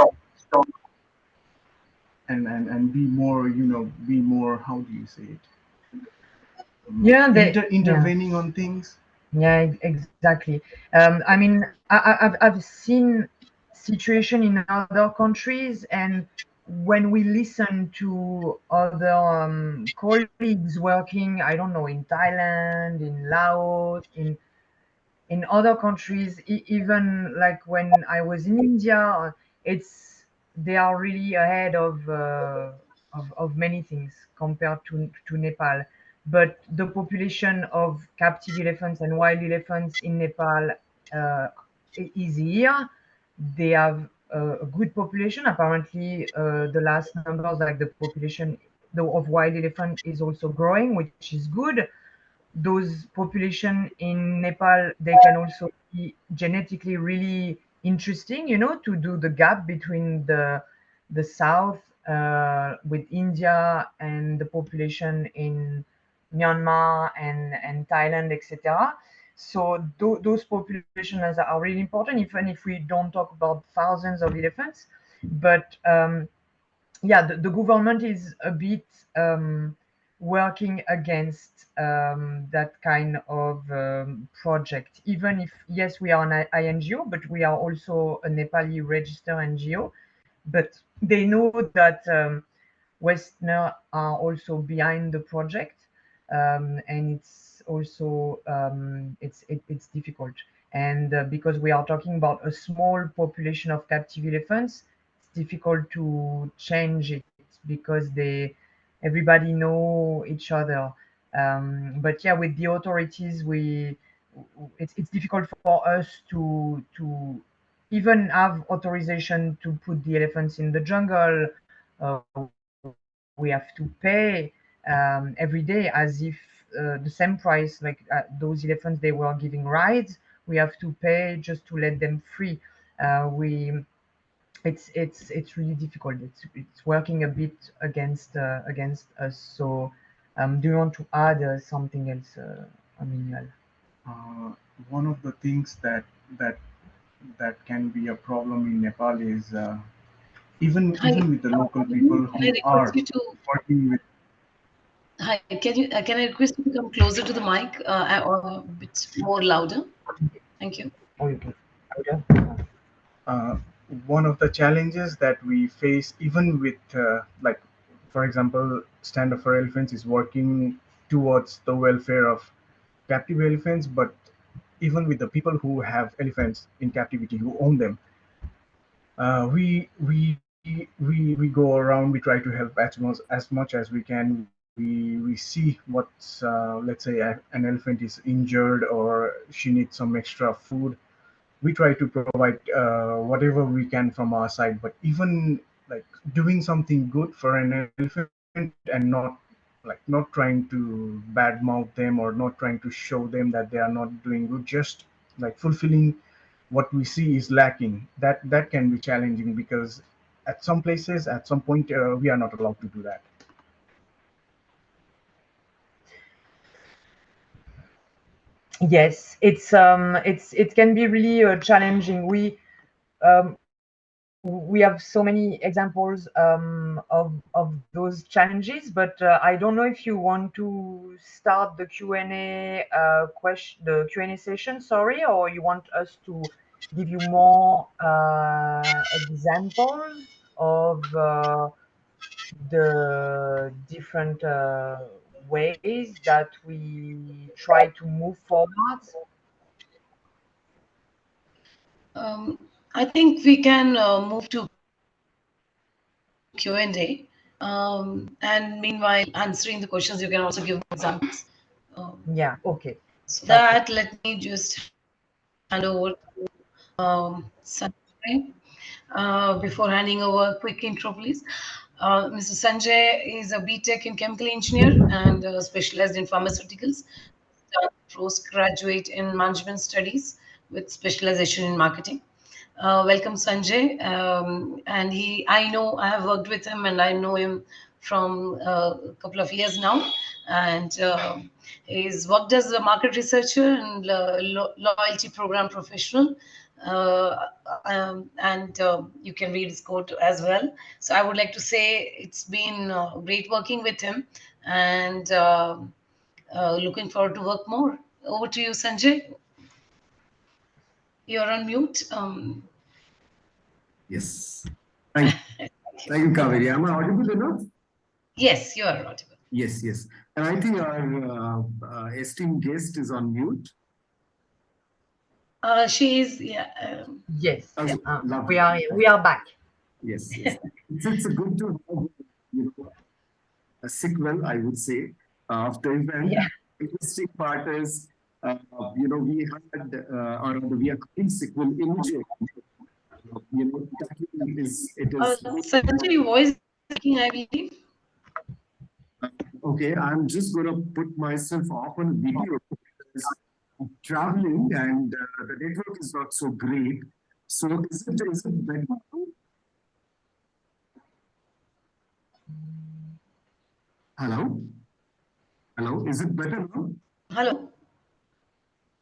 and be more, be more, how do you say it, Yeah, intervening on things. Yeah, exactly. I mean, I've seen situation in other countries, and when we listen to other colleagues working, I don't know, in Thailand, in Laos, in other countries, even like when I was in India, it's they are really ahead of many things compared to Nepal. But the population of captive elephants and wild elephants in Nepal uh, is here. They have a good population. Apparently, the last numbers, like the population of wild elephant, is also growing, which is good. Those population in Nepal, they can also be genetically really interesting, to do the gap between the south with India and the population in Myanmar and Thailand, etc. So those populations are really important, even if we don't talk about thousands of elephants. But yeah, the government is a bit working against that kind of project. Even if, yes, we are an INGO, but we are also a Nepali registered NGO. But they know that Westerners are also behind the project, and it's also it's difficult. And because we are talking about a small population of captive elephants, it's difficult to change it because everybody know each other. But yeah, with the authorities, it's difficult for us to even have authorization to put the elephants in the jungle. We have to pay every day as if the same price, like those elephants they were giving rides. We have to pay just to let them free. We it's really difficult. It's working a bit against us. So, do you want to add something else, Aminual? Uh, One of the things that that can be a problem in Nepal is Hi, even with the local people can I who request are you to working with. hi? Can I request you to come closer to the mic or a bit more louder? Thank you. Oh, you can. Okay. uh, One of the challenges that we face, even with like, for example, Stand Up for Elephants is working towards the welfare of captive elephants, but even with the people who have elephants in captivity, who own them, we go around. We try to help as much as we can. We see what's, let's say, an elephant is injured or she needs some extra food. We try to provide whatever we can from our side. But even like doing something good for an elephant and not trying to badmouth them or not trying to show them that they are not doing good, just like fulfilling what we see is lacking, that can be challenging, because at some places, at some point, we are not allowed to do that. Yes, it can be really challenging. We have so many examples of those challenges, but I don't know if you want to start the Q&A question, the Q&A session, sorry, or you want us to give you more examples of the different ways that we try to move forward. I think we can move to Q&A. And meanwhile, answering the questions, you can also give examples. Um, Yeah, okay. so That's that let me just hand over to Sanjay. Before handing over, quick intro, please. Mr. Sanjay is a BTech in chemical engineer and specialized in pharmaceuticals. Postgraduate in management studies with specialization in marketing. Welcome, Sanjay. And I know I have worked with him and I know him from a couple of years now. And he's worked as a market researcher and loyalty program professional. And you can read his quote as well. So I would like to say it's been great working with him and looking forward to work more. Over to you, Sanjay. You're on mute. Yes. Thank you, Kaweri. Am I audible enough? Yes, you are audible. Yes, yes. And I think our esteemed guest is on mute. She is, yeah. Yes, Lovely. we are back. Yes, yes. It's a good to have, a sequel, I would say, of the event. Yeah. The interesting part is, we had, or rather, we are calling sequel immediately. It is. Sanjay, your voice is breaking, I believe. Okay, I'm just going to put myself off on video because I'm traveling and the network is not so great. So is it better? Hello? Hello, is it better now? Hello.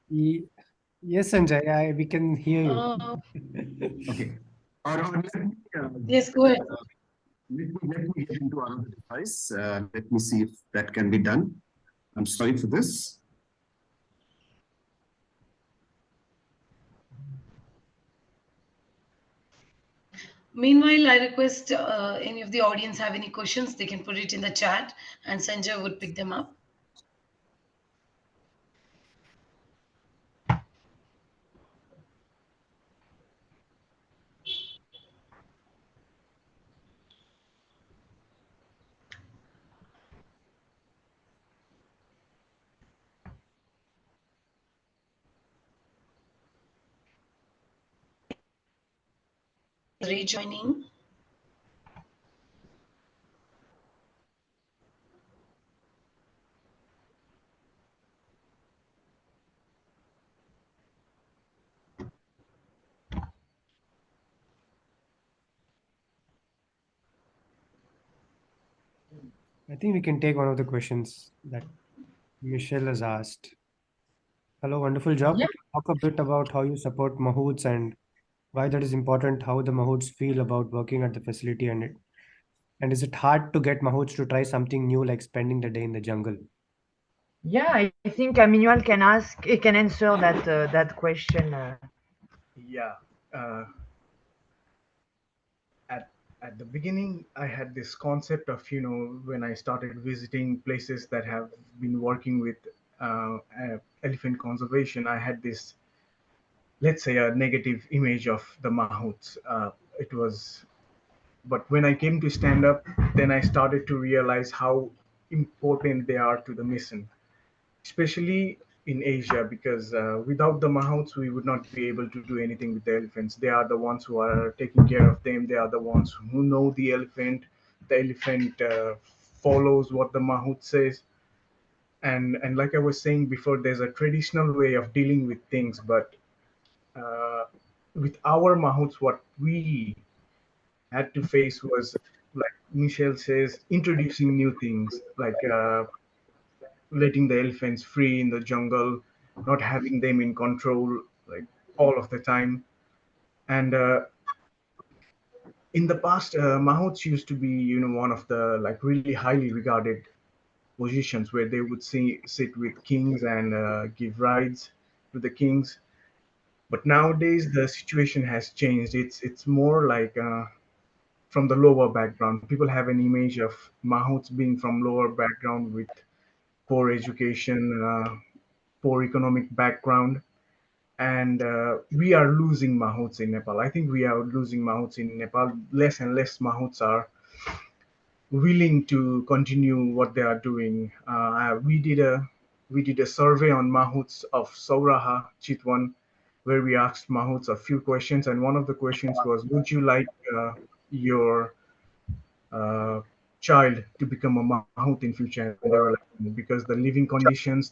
Yes, Sanjay, we can hear you. Okay. Or let me, yes, go ahead. Let me get into another device. Let me see if that can be done. I'm sorry for this. Meanwhile, I request any of the audience have any questions, they can put it in the chat and Sanjay would pick them up. Rejoining. I think we can take one of the questions that Michelle has asked. Hello, wonderful job. Yeah. Talk a bit about how you support mahouts and why that is important, how the mahouts feel about working at the facility, and is it hard to get mahouts to try something new like spending the day in the jungle? Yeah, I think Aminual can answer that question. Yeah. Uh, at the beginning, I had this concept of, when I started visiting places that have been working with elephant conservation, I had this, let's say, a negative image of the mahouts. It was, but when I came to stand up, then I started to realize how important they are to the mission, especially in Asia, because without the mahouts, we would not be able to do anything with the elephants. They are the ones who are taking care of them. They are the ones who know the elephant. The elephant follows what the mahout says. And like I was saying before, there's a traditional way of dealing with things, but uh, with our mahouts, what we had to face was, like Michelle says, introducing new things, like letting the elephants free in the jungle, not having them in control like all of the time. And in the past, mahouts used to be, one of the like really highly regarded positions where they would sit with kings and give rides to the kings. But nowadays, the situation has changed. It's more like from the lower background. People have an image of mahouts being from lower background with poor education, poor economic background, and we are losing mahouts in Nepal. I think we are losing mahouts in Nepal. Less and less mahouts are willing to continue what they are doing. We did a survey on mahouts of Sauraha, Chitwan, where we asked mahouts a few questions, and one of the questions was, "Would you like your uh, child to become a mahout in future?" And they were like, because the living conditions,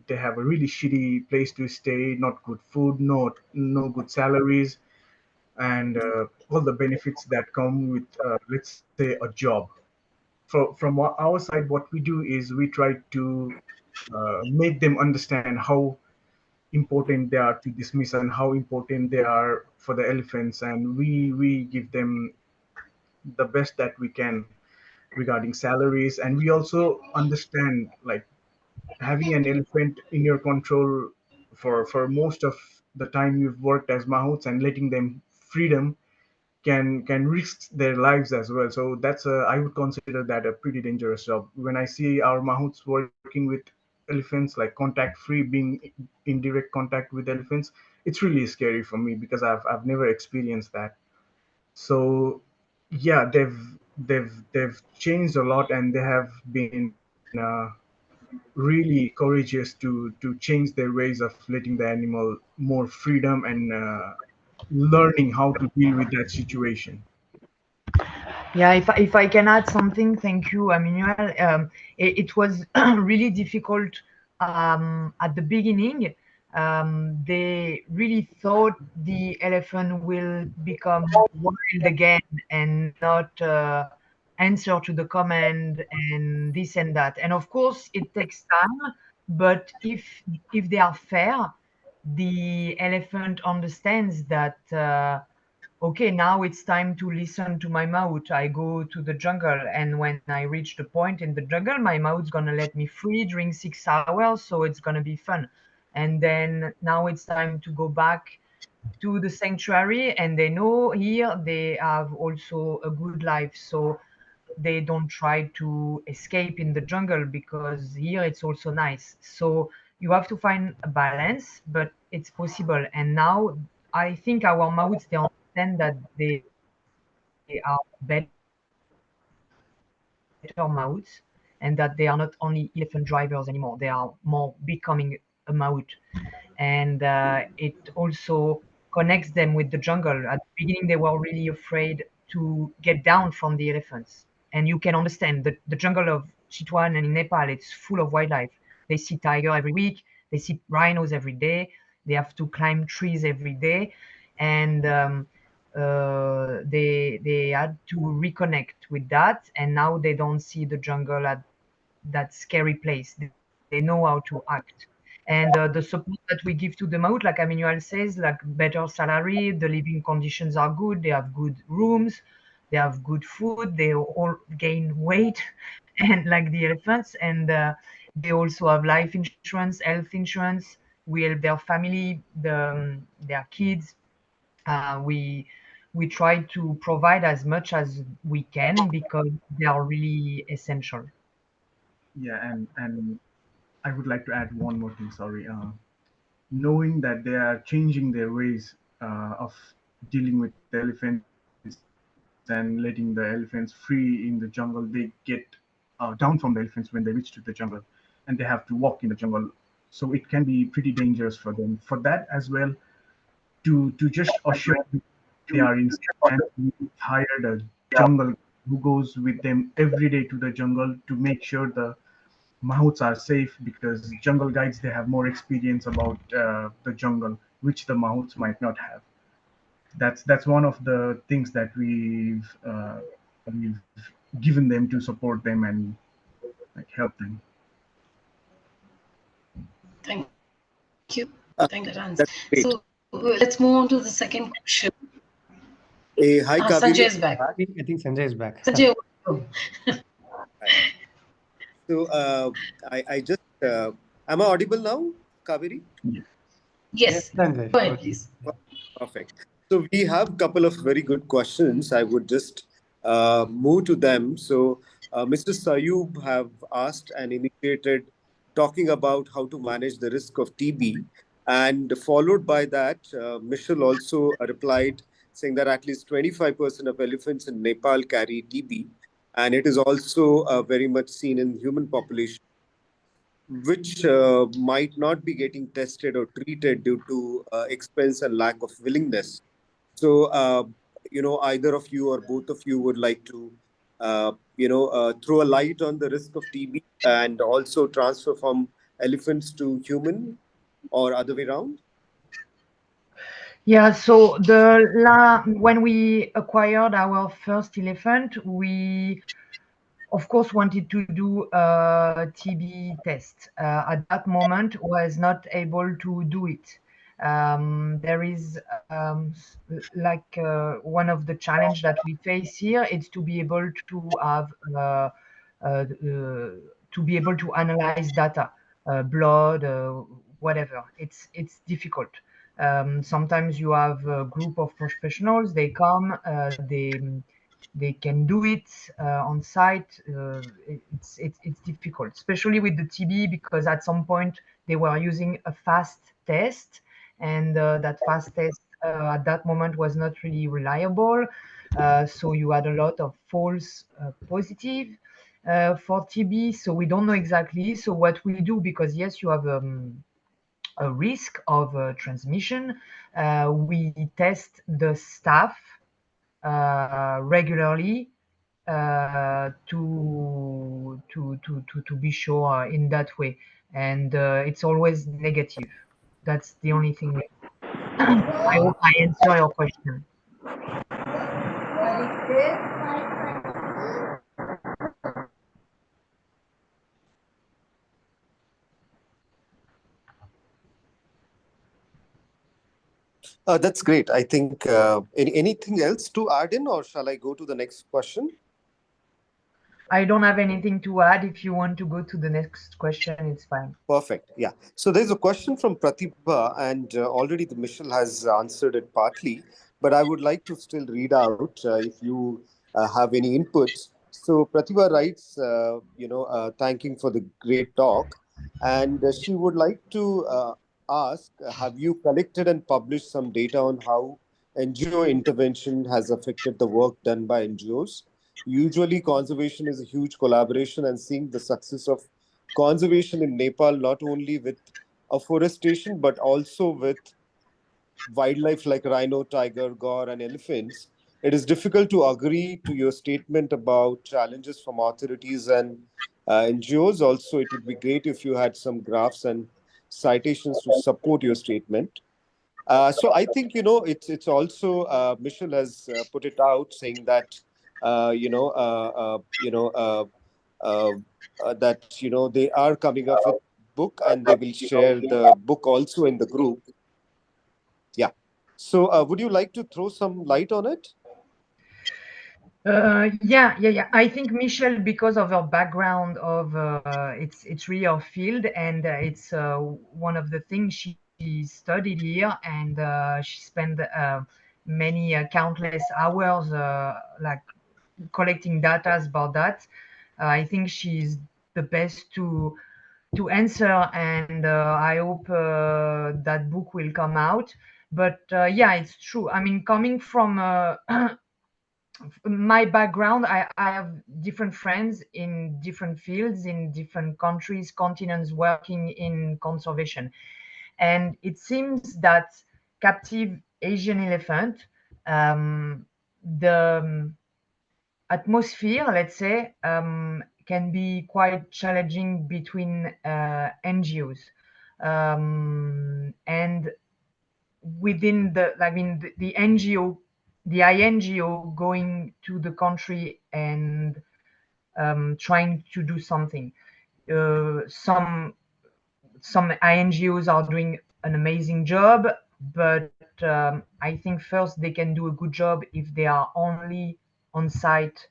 they have a really shitty place to stay, not good food, no good salaries, and all the benefits that come with, let's say, a job. From our side, what we do is we try to make them understand how important they are to this mission, how important they are for the elephants, and we give them the best that we can regarding salaries. And we also understand, like, having an elephant in your control for most of the time you've worked as mahouts and letting them freedom can risk their lives as well. So that's a, I would consider that a pretty dangerous job. When I see our mahouts working with elephants, like contact free, being in direct contact with elephants, it's really scary for me because I've never experienced that. So yeah, they've changed a lot, and they have been really courageous to change their ways of letting the animal more freedom and learning how to deal with that situation. Yeah, if I can add something, thank you, Aminual. It was really difficult at the beginning. They really thought the elephant will become wild again and not answer to the command and this and that. And of course, it takes time. But if they are fair, the elephant understands that. Okay, now it's time to listen to my mouth. I go to the jungle, and when I reach the point in the jungle, my mouth's gonna let me free during 6 hours, so it's gonna be fun. And then now it's time to go back to the sanctuary, and they know here they have also a good life, so they don't try to escape in the jungle because here it's also nice. So you have to find a balance, but it's possible. And now I think our mouths they understand that they are better mouths and that they are not only elephant drivers anymore. They are more becoming a mouth, and it also connects them with the jungle. At the beginning, they were really afraid to get down from the elephants, and you can understand the jungle of Chitwan and in Nepal. It's full of wildlife. They see tiger every week. They see rhinos every day. They have to climb trees every day, and they had to reconnect with that. And now they don't see the jungle at that scary place. They know how to act. And the support that we give to the mouth, like Aminual says, like better salary, the living conditions are good, they have good rooms, they have good food, they all gain weight, and like the elephants, and they also have life insurance, health insurance. We help their family, their kids. We try to provide as much as we can because they are really essential. Yeah, and I would like to add one more thing. Sorry, knowing that they are changing their ways of dealing with elephants and letting the elephants free in the jungle, they get down from the elephants when they reach to the jungle, and they have to walk in the jungle. So it can be pretty dangerous for them. For that as well, to just assure they are in safe hands, we hired a jungle who goes with them every day to the jungle to make sure the mahouts are safe, because jungle guides they have more experience about the jungle, which the mahouts might not have. That's one of the things that we've given them to support them and like help them. Thank you. Thank you, Rans. That's great. So let's move on to the second question. Hi, Sanjay Kaveri. is back. I think Sanjay is back. Sanjay, welcome. Hi. So I just am I audible now, Kaveri? Yes, Yes, Sanjay. go ahead, please. Perfect. So we have a couple of very good questions. I would just move to them. So Mr. Sayub have asked and initiated talking about how to manage the risk of TB, and followed by that, Michelle also replied saying that at least 25% of elephants in Nepal carry TB, and it is also very much seen in human population, which might not be getting tested or treated due to expense and lack of willingness. So, either of you or both of you would like to, throw a light on the risk of TB and also transfer from elephants to human or other way around? Yeah, so when we acquired our first elephant, we of course wanted to do a TB test. At that moment, was not able to do it. There is one of the challenge that we face here is to be able to have uh, uh, to be able to analyze data. blood, whatever. It's difficult. Sometimes you have a group of professionals. They come. They can do it on site. It's difficult, especially with the TB, because at some point they were using a fast test, and that fast test at that moment was not really reliable. So you had a lot of false positive for TB. So we don't know exactly. So what we do, because yes, you have a risk of transmission, we test the staff regularly to be sure in that way, and it's always negative. That's the only thing. I hope I answer your question. That's great. I think anything else to add in, or shall I go to the next question? I don't have anything to add. If you want to go to the next question, it's fine. Perfect. Yeah. So there's a question from Pratibha, and already the Michelle has answered it partly, but I would like to still read out if you have any inputs. So Pratibha writes, thanking for the great talk, and she would like to ask, have you collected and published some data on how NGO intervention has affected the work done by NGOs? Usually, conservation is a huge collaboration, and seeing the success of conservation in Nepal, not only with afforestation, but also with wildlife like rhino, tiger, gaur, and elephants, it is difficult to agree to your statement about challenges from authorities and NGOs. Also, it would be great if you had some graphs and citations to support your statement. So I think it's also Michelle has put it out saying that uh, you know uh, uh, you know uh, uh, that they are coming up with book, and they will share the book also in the group. Yeah. So would you like to throw some light on it? Yeah. I think Michelle, because of her background of it's really her field, and it's one of the things she studied here, and she spent many countless hours like collecting data about that. I think she's the best to answer, and I hope that book will come out. But yeah, it's true. I mean, coming from my background, I have different friends in different fields, in different countries, continents, working in conservation. And it seems that captive Asian elephant, the atmosphere, let's say, can be quite challenging between NGOs. And within the NGO, the INGO going to the country and trying to do something. Some INGOs are doing an amazing job, but I think first they can do a good job if they are only on site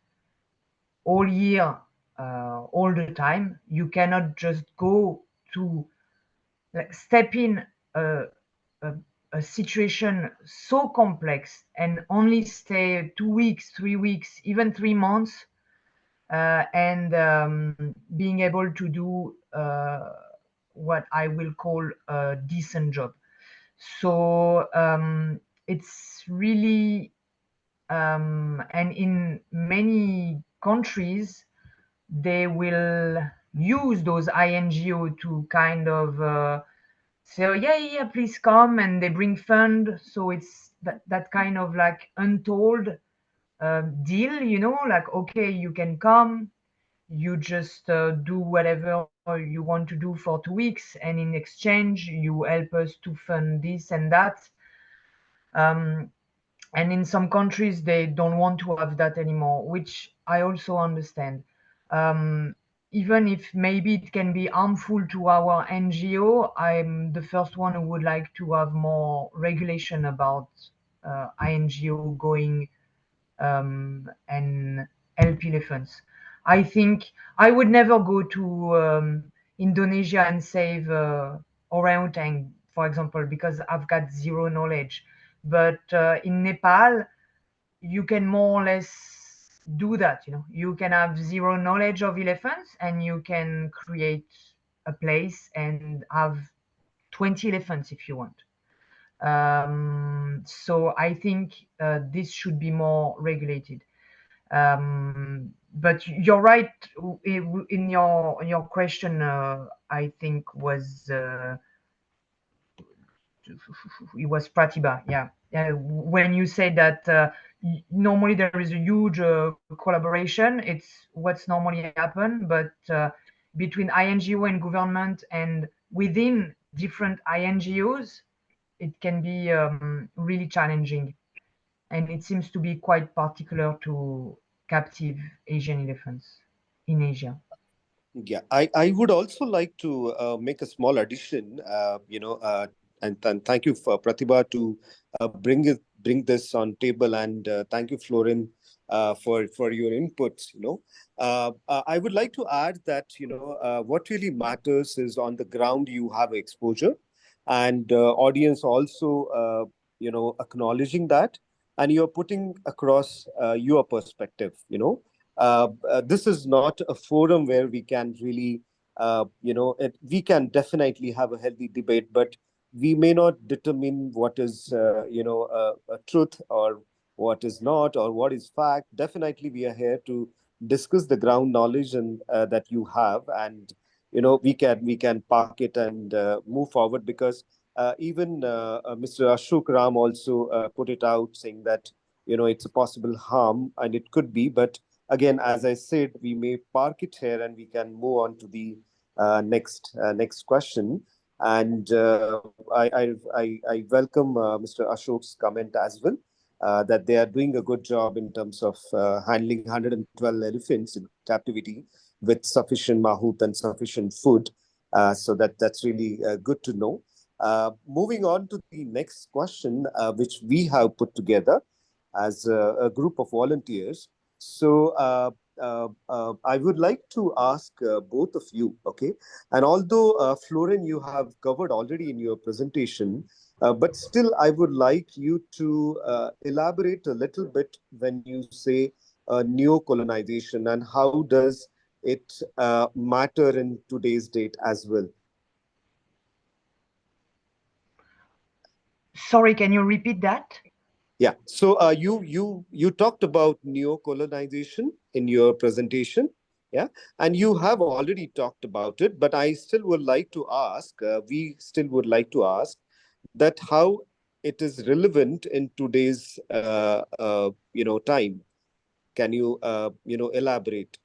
all year, all the time. You cannot just go to step in a, a, a situation so complex and only stay 2 weeks, 3 weeks, even 3 months, and being able to do what I will call a decent job. So it's really, and in many countries, they will use those INGO to kind of say, oh, yeah, please come, and they bring fund. So it's that kind of like untold deal, like, okay, you can come, you just do whatever you want to do for 2 weeks, and in exchange, you help us to fund this and that. Um, and in some countries, they don't want to have that anymore, which I also understand. Um, Even if maybe it can be harmful to our NGO, I'm the first one who would like to have more regulation about INGO going and help elephants. I think I would never go to Indonesia and save orangutan, for example, because I've got zero knowledge. But in Nepal, you can more or less do that. You can have zero knowledge of elephants, and you can create a place and have 20 elephants if you want. So I think this should be more regulated. But you're right in your question. I think it was Pratibha. Yeah. When you say that normally there is a huge collaboration, it's what's normally happen. But between INGO and government and within different INGOs, it can be really challenging, and it seems to be quite particular to captive Asian elephants in Asia. Yeah, I would also like to make a small addition, and thank you for Pratibha to bring this on table, and thank you, Florin, for your inputs. I would like to add that what really matters is on the ground you have exposure, and audience also acknowledging that, and you're putting across your perspective. This is not a forum where we can really, we can definitely have a healthy debate, but we may not determine what is, a truth or what is not or what is fact. Definitely, we are here to discuss the ground knowledge and that you have, and we can park it and move forward, because even Mr. Ashok Ram also put it out, saying that it's a possible harm, and it could be, but again, as I said, we may park it here and we can move on to the next question. And I welcome Mr. Ashok's comment as well, that they are doing a good job in terms of handling 112 elephants in captivity with sufficient mahout and sufficient food. So that's really good to know. Moving on to the next question, which we have put together as a group of volunteers. So I would like to ask both of you, okay? And although Florin, you have covered already in your presentation, but still I would like you to elaborate a little bit when you say neo-colonization, and how does it matter in today's date as well? Sorry, can you repeat that? Yeah. So you talked about neo-colonization in your presentation, yeah, and you have already talked about it. But I still would like to ask. We still would like to ask that how it is relevant in today's time. Can you elaborate?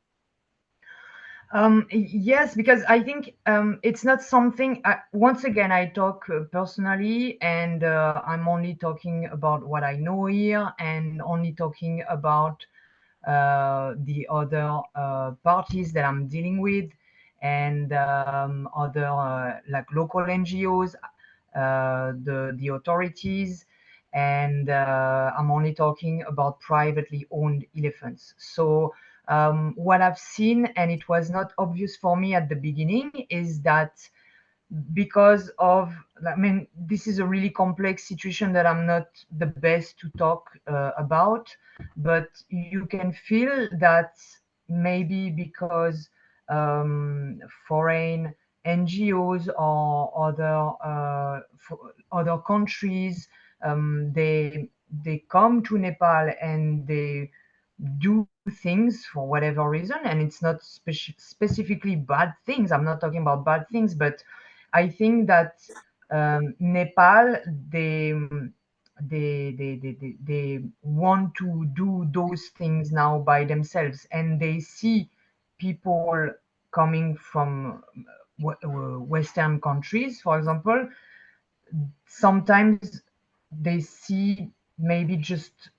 Yes, because I think it's not something. Once again, I talk personally, and I'm only talking about what I know here, and only talking about the other parties that I'm dealing with, and other like local NGOs, the authorities, and I'm only talking about privately owned elephants. So what I've seen, and it was not obvious for me at the beginning, is that because of, I mean, this is a really complex situation that I'm not the best to talk about, but you can feel that maybe because foreign NGOs or other countries, they come to Nepal and they do things for whatever reason, and it's not specifically bad things. I'm not talking about bad things, but I think that Nepal, they want to do those things now by themselves, and they see people coming from Western countries, for example. Sometimes they see maybe just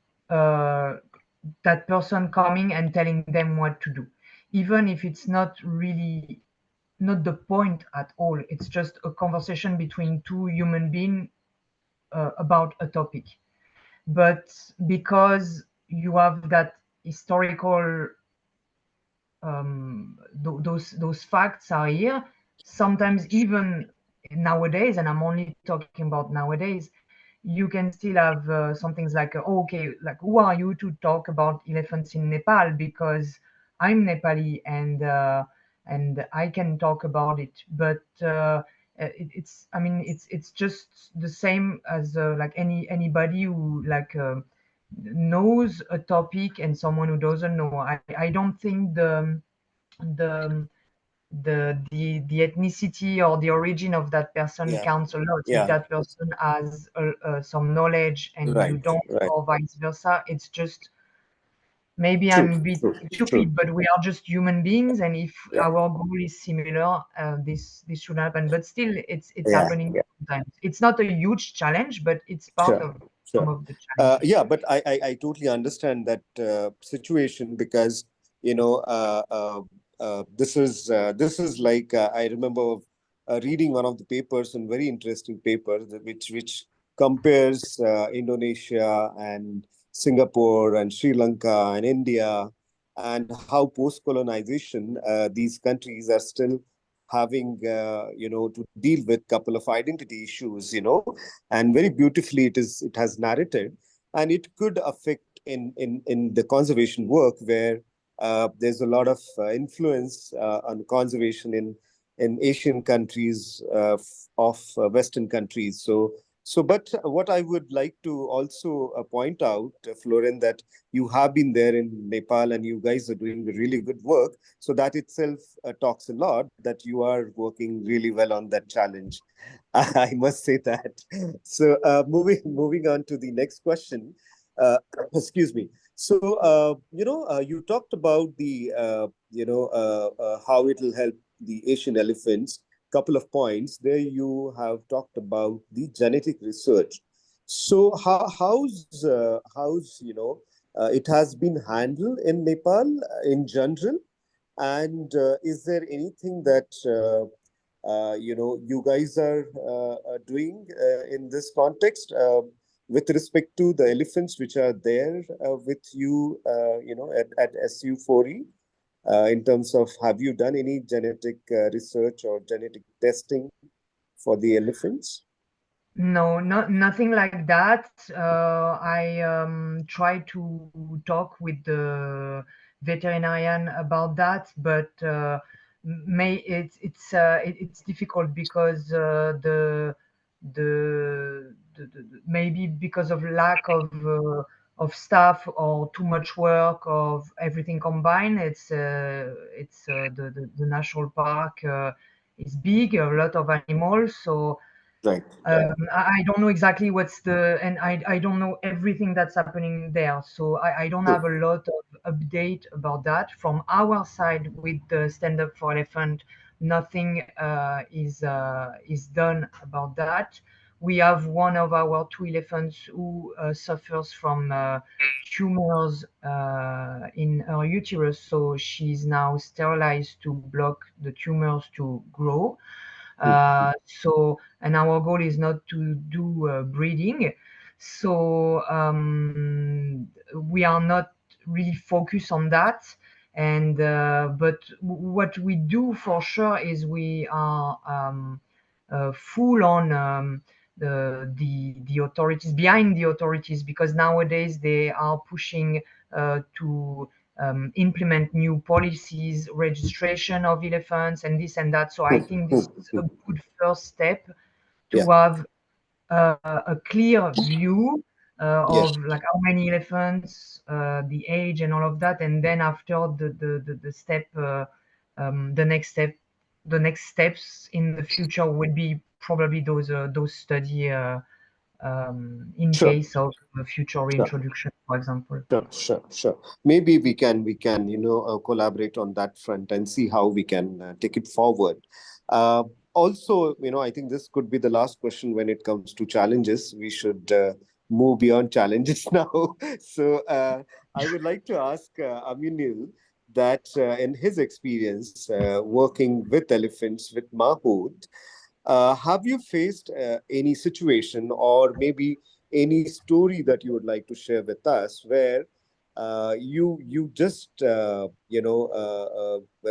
that person coming and telling them what to do, even if it's not the point at all. It's just a conversation between two human beings about a topic. But because you have that historical, those facts are here, sometimes even nowadays, and I'm only talking about nowadays, you can still have some things like, oh, okay, like, who are you to talk about elephants in Nepal? Because I'm Nepali, and I can talk about it. But it's, I mean, it's just the same as like anybody who like knows a topic and someone who doesn't know. I don't think the the ethnicity or the origin of that person Yeah, counts a lot. If yeah, that person has some knowledge and you right, don't, right. or vice versa, it's just, maybe True, I'm a bit true, true. stupid, but we are just human beings, and if Yeah, our goal is similar, this should happen. But still, it's yeah, happening yeah. sometimes. It's not a huge challenge, but it's part Sure, of some sure. of the challenges. Yeah, but I totally understand that situation because you know this is like I remember reading one of the papers, and very interesting paper which compares Indonesia and Singapore and Sri Lanka and India, and how post-colonization these countries are still having to deal with couple of identity issues, and very beautifully it has narrated, and it could affect in the conservation work where there's a lot of influence on conservation in Asian countries of Western countries. But what I would like to also point out, Florian, that you have been there in Nepal and you guys are doing really good work. So that itself talks a lot that you are working really well on that challenge. I must say that. So moving on to the next question. Uh, excuse me. So you talked about the how it will help the Asian elephants. Couple of points there. You have talked about the genetic research. So how's it has been handled in Nepal in general, and is there anything that you guys are doing in this context with respect to the elephants which are there with you, at SU4E? In terms of, have you done any genetic research or genetic testing for the elephants? No, nothing like that. I try to talk with the veterinarian about that, but it's difficult because maybe because of lack of staff or too much work of everything combined. The national park is big, a lot of animals, so Right, I don't know exactly and I don't know everything that's happening there. So I don't have a lot of update about that. From our side with the Stand Up for Elephant, nothing is done about that. We have one of our two elephants who suffers from tumors in her uterus. So she's now sterilized to block the tumors to grow. And our goal is not to do breeding. So we are not really focused on that. And but what we do for sure is we are full on the authorities, behind the authorities, because nowadays they are pushing to implement new policies, registration of elephants, and this and that. So I think this is a good first step yeah, to have a clear view yes, of like how many elephants, the age, and all of that, and then after the step, the next step, the next steps in the future would be probably those study in sure, case of future sure. reintroduction, for example. Sure, sure, sure. Maybe we can collaborate on that front and see how we can take it forward. Also, I think this could be the last question when it comes to challenges. We should move beyond challenges now. So I would like to ask Aminul that in his experience working with elephants with Mahood, have you faced any situation or maybe any story that you would like to share with us where you just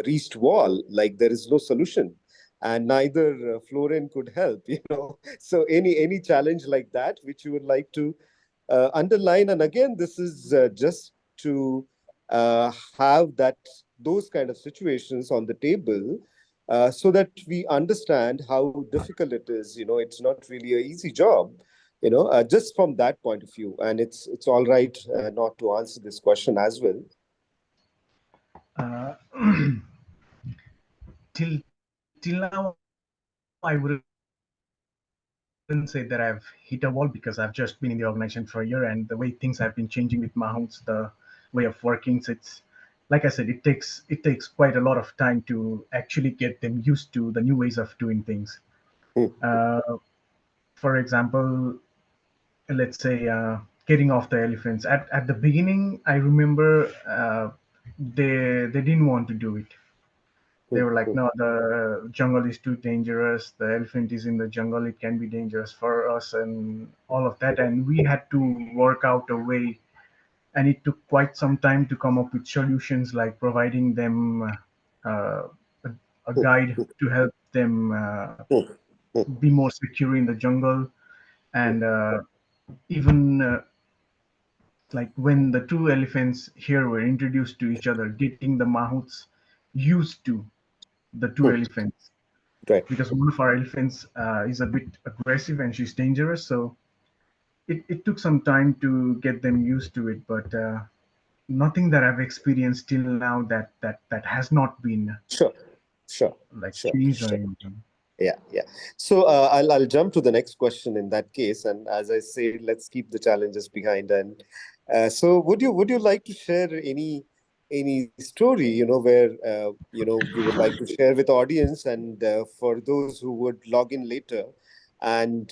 reached wall, like there is no solution, and neither Florian could help, So any challenge like that which you would like to underline, and again, this is just to have those kind of situations on the table, so that we understand how difficult it is. It's not really an easy job, just from that point of view. And it's all right not to answer this question as well. Uh, till now, I wouldn't say that I've hit a wall because I've just been in the organization for a year, and the way things have been changing with Mahouts, the way of working. So it's like I said, it takes quite a lot of time to actually get them used to the new ways of doing things. Uh, for example, let's say getting off the elephants. At the beginning, I remember they didn't want to do it. They were like, no, the jungle is too dangerous. The elephant is in the jungle. It can be dangerous for us and all of that. And we had to work out a way. And it took quite some time to come up with solutions like providing them a, a guide to help them be more secure in the jungle. And even like when the two elephants here were introduced to each other, getting the mahouts used to the two elephants, Right. because one of our elephants is a bit aggressive and she's dangerous. So it took some time to get them used to it, but nothing that I've experienced till now that has not been Sure. like changed or Sure. anything. Yeah. So I'll jump to the next question in that case. And as I say, let's keep the challenges behind. And so would you like to share any story, where you would like to share with audience, and for those who would log in later and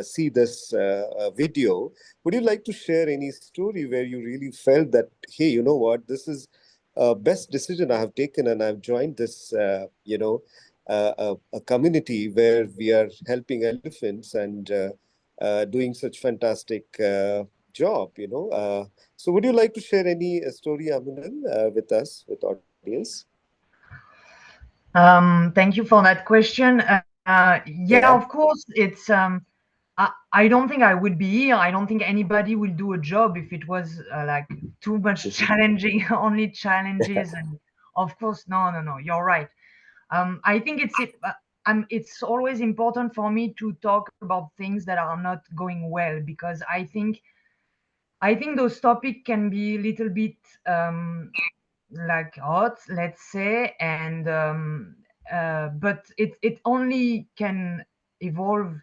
see this video, would you like to share any story where you really felt that, hey, you know what, this is best decision I have taken, and I've joined this a community where we are helping elephants and doing such fantastic job, so would you like to share any story, Aminual, with us, with audience? Thank you for that question. Yeah, of course, it's. I don't think I would be here. I don't think anybody will do a job if it was like too much challenging, only challenges. And of course, no, you're right. I think it's always important for me to talk about things that are not going well, because I think those topics can be a little bit like hot, let's say, and but it only can evolve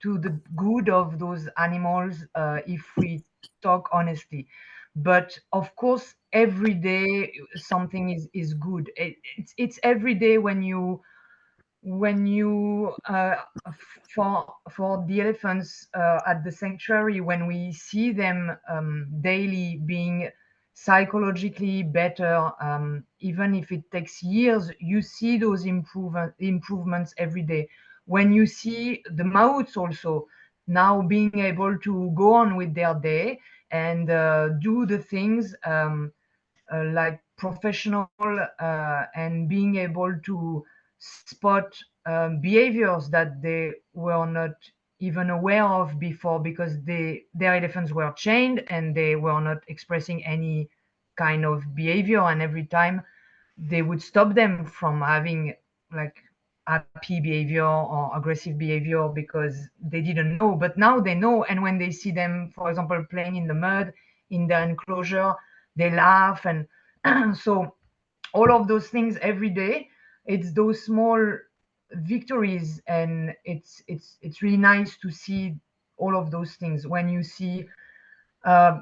to the good of those animals if we talk honestly. But of course, every day something is good. It's every day when you for the elephants at the sanctuary, when we see them daily being psychologically better, even if it takes years, you see those improvements every day. When you see the mouths also now being able to go on with their day and do the things like professional, and being able to spot behaviors that they were not even aware of before, because their elephants were chained and they were not expressing any kind of behavior, and every time they would stop them from having like happy behavior or aggressive behavior because they didn't know. But now they know, and when they see them, for example, playing in the mud in their enclosure, they laugh. And so all of those things every day, it's those small victories, and it's really nice to see all of those things. When you see uh,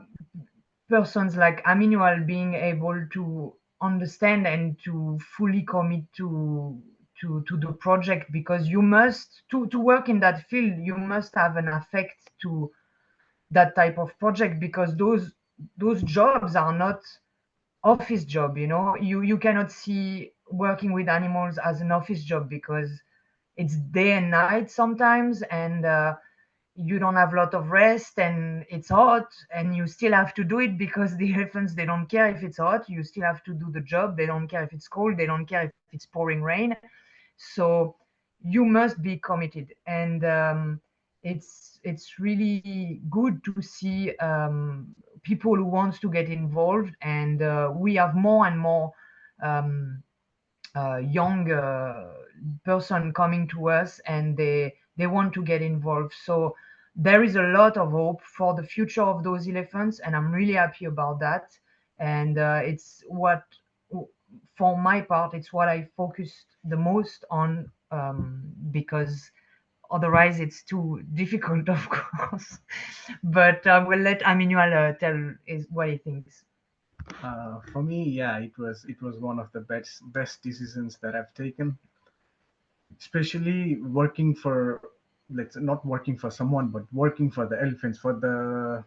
persons like Aminual being able to understand and to fully commit to the project, because you must to work in that field, you must have an affect to that type of project, because those jobs are not office job. You cannot see working with animals as an office job, because it's day and night sometimes, and you don't have a lot of rest, and it's hot, and you still have to do it, because the elephants, they don't care if it's hot. You still have to do the job. They don't care if it's cold. They don't care if it's pouring rain. So you must be committed, and it's really good to see people who wants to get involved, and we have more and more um, young person coming to us, and they want to get involved. So there is a lot of hope for the future of those elephants, and I'm really happy about that. And it's what, for my part, it's what I focused the most on, because otherwise it's too difficult, of course. But I will let Aminual tell what he thinks. For me, yeah, it was one of the best decisions that I've taken, especially working for, let's not working for someone, but working for the elephants, for the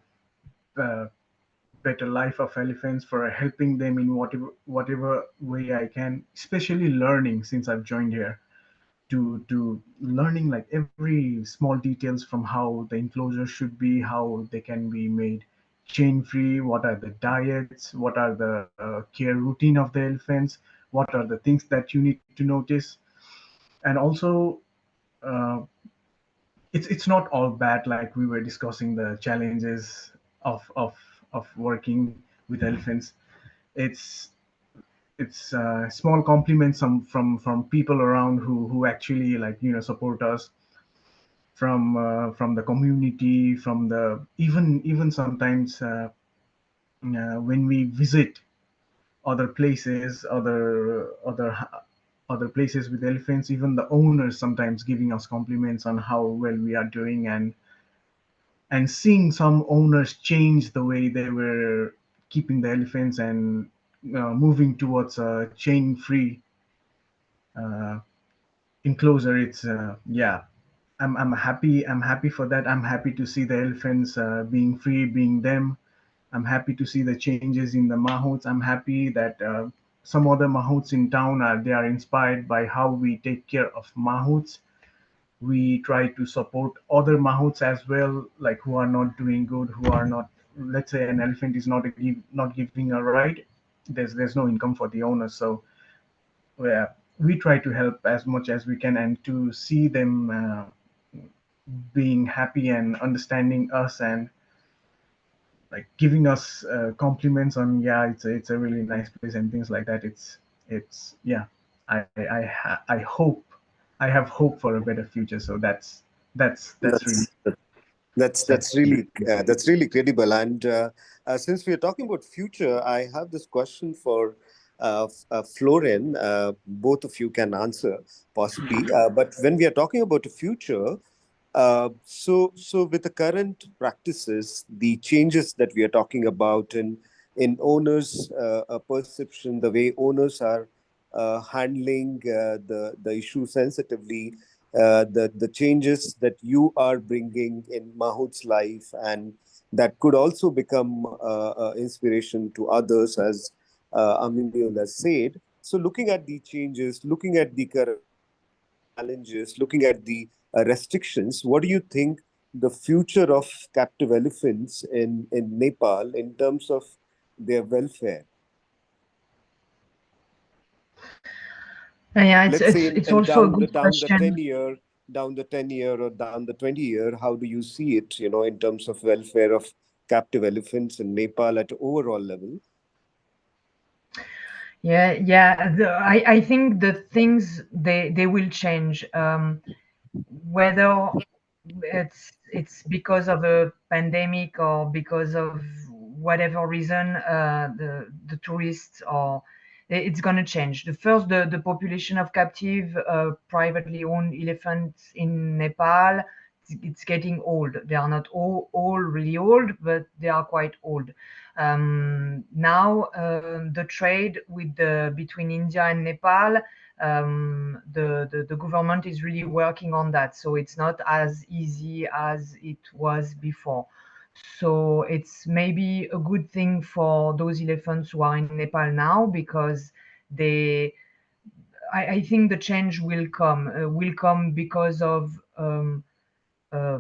better life of elephants, for helping them in whatever way I can, especially learning since I've joined here, to learning like every small details from how the enclosure should be, how they can be made chain free, what are the diets, what are the care routine of the elephants, what are the things that you need to notice. And also, uh, it's not all bad, like we were discussing the challenges of working with elephants. It's it's small compliments from people around who actually, like, support us, from the community, from the even sometimes, when we visit other places, other places with elephants, even the owners sometimes giving us compliments on how well we are doing, and seeing some owners change the way they were keeping the elephants, and moving towards a chain free uh, enclosure. It's yeah, I'm happy for that. I'm happy to see the elephants being free, being them. I'm happy to see the changes in the mahouts. I'm happy that some other mahouts in town are inspired by how we take care of mahouts. We try to support other mahouts as well, like who are not doing good, who are not, let's say an elephant is not giving a ride, there's no income for the owner. So yeah, we try to help as much as we can, and to see them being happy and understanding us, and like giving us compliments on, yeah, it's a really nice place and things like that. It's yeah, I hope, I have hope for a better future. So that's really That's that's really credible. And since we are talking about future, I have this question for Florian. Both of you can answer possibly. But when we are talking about the future, so with the current practices, the changes that we are talking about in owners' perception, the way owners are handling the issue sensitively, the changes that you are bringing in Mahut's life, and that could also become inspiration to others, as Aminul has said. So, looking at the changes, looking at the current challenges, looking at the restrictions, what do you think the future of captive elephants in Nepal in terms of their welfare? Yeah, Let's say it's in also a down good the question. 10 year or down the 20 year, how do you see it, in terms of welfare of captive elephants in Nepal at overall level? Yeah. I think the things they will change. Whether it's because of a pandemic or because of whatever reason, the tourists, or it's going to change. The population of captive privately owned elephants in Nepal, it's getting old. They are not all really old, but they are quite old. Now the trade with between India and Nepal, the government is really working on that, so it's not as easy as it was before. So it's maybe a good thing for those elephants who are in Nepal now, because they I think the change will come because of uh,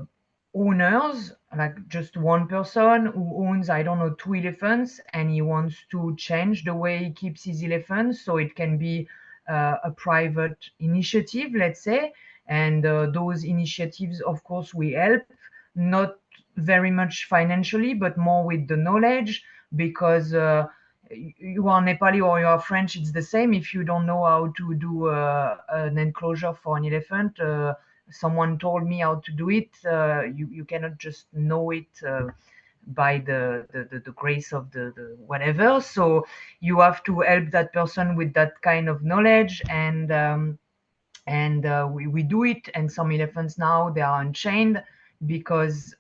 owners, like just one person who owns, I don't know, two elephants, and he wants to change the way he keeps his elephants, so it can be a private initiative, let's say, and those initiatives, of course, we help, not very much financially, but more with the knowledge, because you are Nepali or you are French, it's the same. If you don't know how to do an enclosure for an elephant, someone told me how to do it. You cannot just know it by the grace of the whatever. So you have to help that person with that kind of knowledge, and we do it. And some elephants now, they are unchained because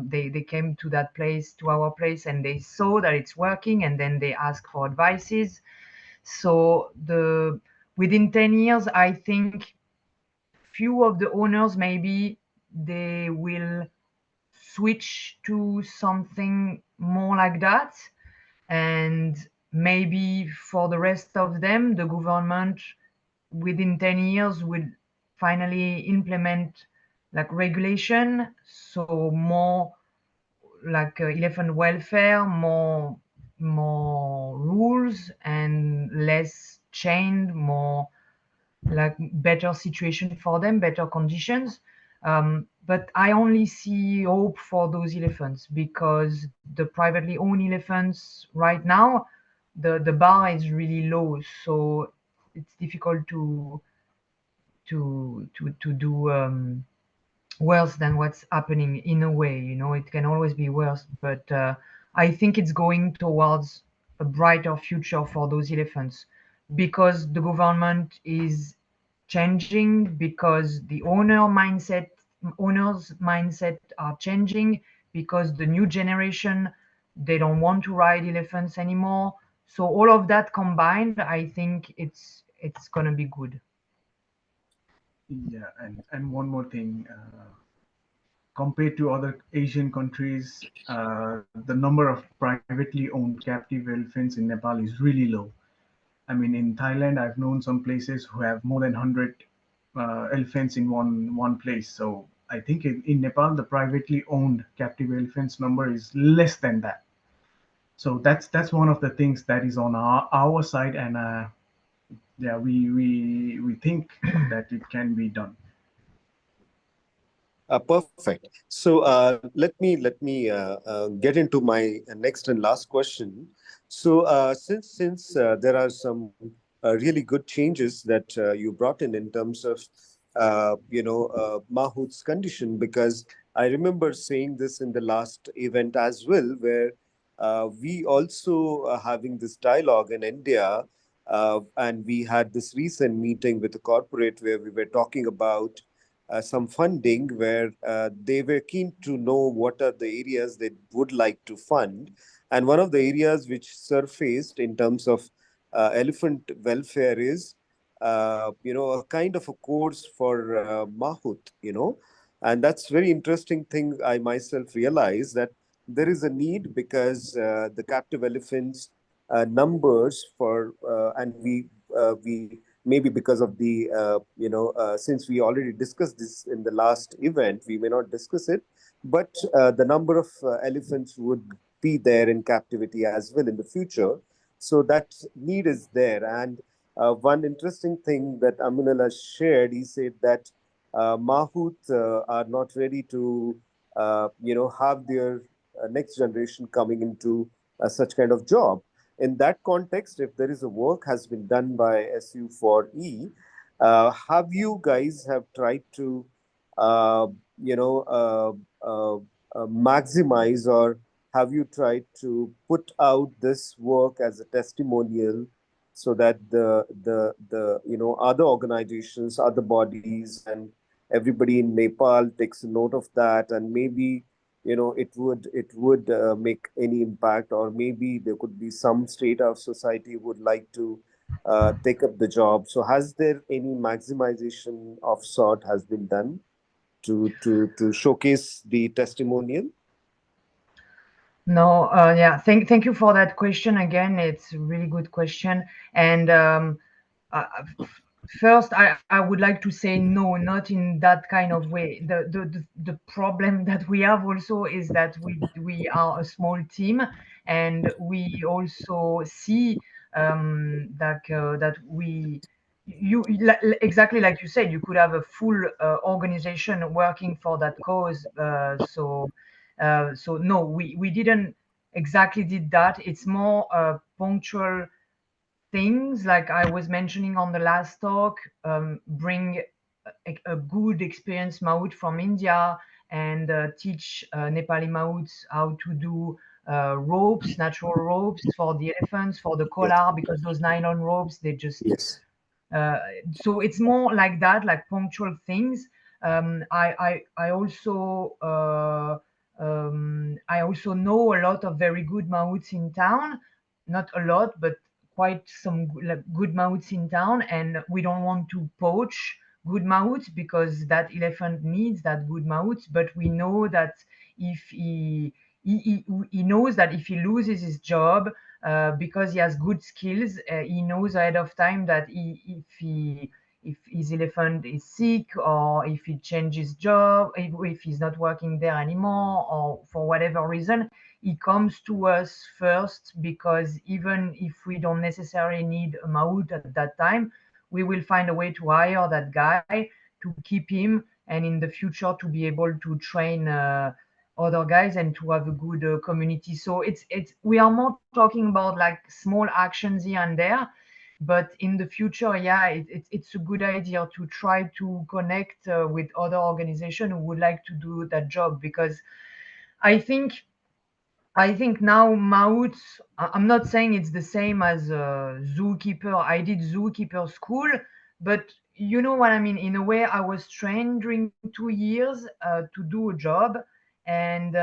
they came to that place, to our place, and they saw that it's working, and then they ask for advices. So within 10 years, I think few of the owners, maybe they will switch to something more like that. And maybe for the rest of them, the government within 10 years will finally implement like regulation, so more like elephant welfare, more rules, and less chained, more like better situation for them, better conditions. But I only see hope for those elephants, because the privately owned elephants right now, the bar is really low, so it's difficult to do worse than what's happening. In a way, it can always be worse, but I think it's going towards a brighter future for those elephants, because the government is changing, because the owners mindset are changing, because the new generation, they don't want to ride elephants anymore. So all of that combined, I think it's gonna be good. Yeah, and one more thing, compared to other Asian countries, the number of privately owned captive elephants in Nepal is really low. I mean, in Thailand, I've known some places who have more than 100 elephants in one place. So I think in Nepal, the privately owned captive elephants number is less than that. So that's one of the things that is on our side, and yeah, we think that it can be done. Perfect. So let me get into my next and last question. So since there are some really good changes that you brought in terms of Mahout's condition, because I remember saying this in the last event as well, where we also are having this dialogue in India, and we had this recent meeting with a corporate where we were talking about some funding, where they were keen to know what are the areas they would like to fund. And one of the areas which surfaced in terms of elephant welfare is, a kind of a course for Mahout, and that's very interesting thing. I myself realized that there is a need, because the captive elephants numbers and we maybe because of the since we already discussed this in the last event, we may not discuss it, but the number of elephants would be there in captivity as well in the future. So that need is there. And one interesting thing that Aminual has shared, he said that Mahout are not ready to have their next generation coming into such kind of job. In that context, if there is a work has been done by SU4E, have you guys have tried to, uh, you know, uh, uh, maximize, or have you tried to put out this work as a testimonial, so that the other organizations, other bodies, and everybody in Nepal takes note of that, and maybe it would make any impact, or maybe there could be some state of society would like to take up the job. So has there any maximization of sort has been done to showcase the testimonial? No, yeah, thank you for that question again. It's a really good question. And uh, first, I would like to say no, not in that kind of way. The problem that we have also is that we are a small team, and we also see that we exactly like you said, you could have a full organization working for that cause. So no, we didn't exactly did that. It's more punctual things, like I was mentioning on the last talk. Bring a good experienced Maut from India and teach Nepali Mauts how to do ropes, natural ropes for the elephants, for the collar, because those nylon ropes, they just Yes. so it's more like that, like punctual things. I also know a lot of very good Mauts in town, not a lot, but quite some like, good Mauts in town, and we don't want to poach good Mauts because that elephant needs that good Mauts. But we know that if he knows that if he loses his job, because he has good skills, he knows ahead of time that if his elephant is sick, or if he changes job, if he's not working there anymore, or for whatever reason, he comes to us first, because even if we don't necessarily need a Maut at that time, we will find a way to hire that guy, to keep him, and in the future to be able to train other guys and to have a good community. So it's we are more talking about like small actions here and there, but in the future, yeah, it's a good idea to try to connect with other organizations who would like to do that job, because I think now Mauts, I'm not saying it's the same as zookeeper. I did zookeeper school, but you know what I mean. In a way, I was trained during 2 years to do a job, and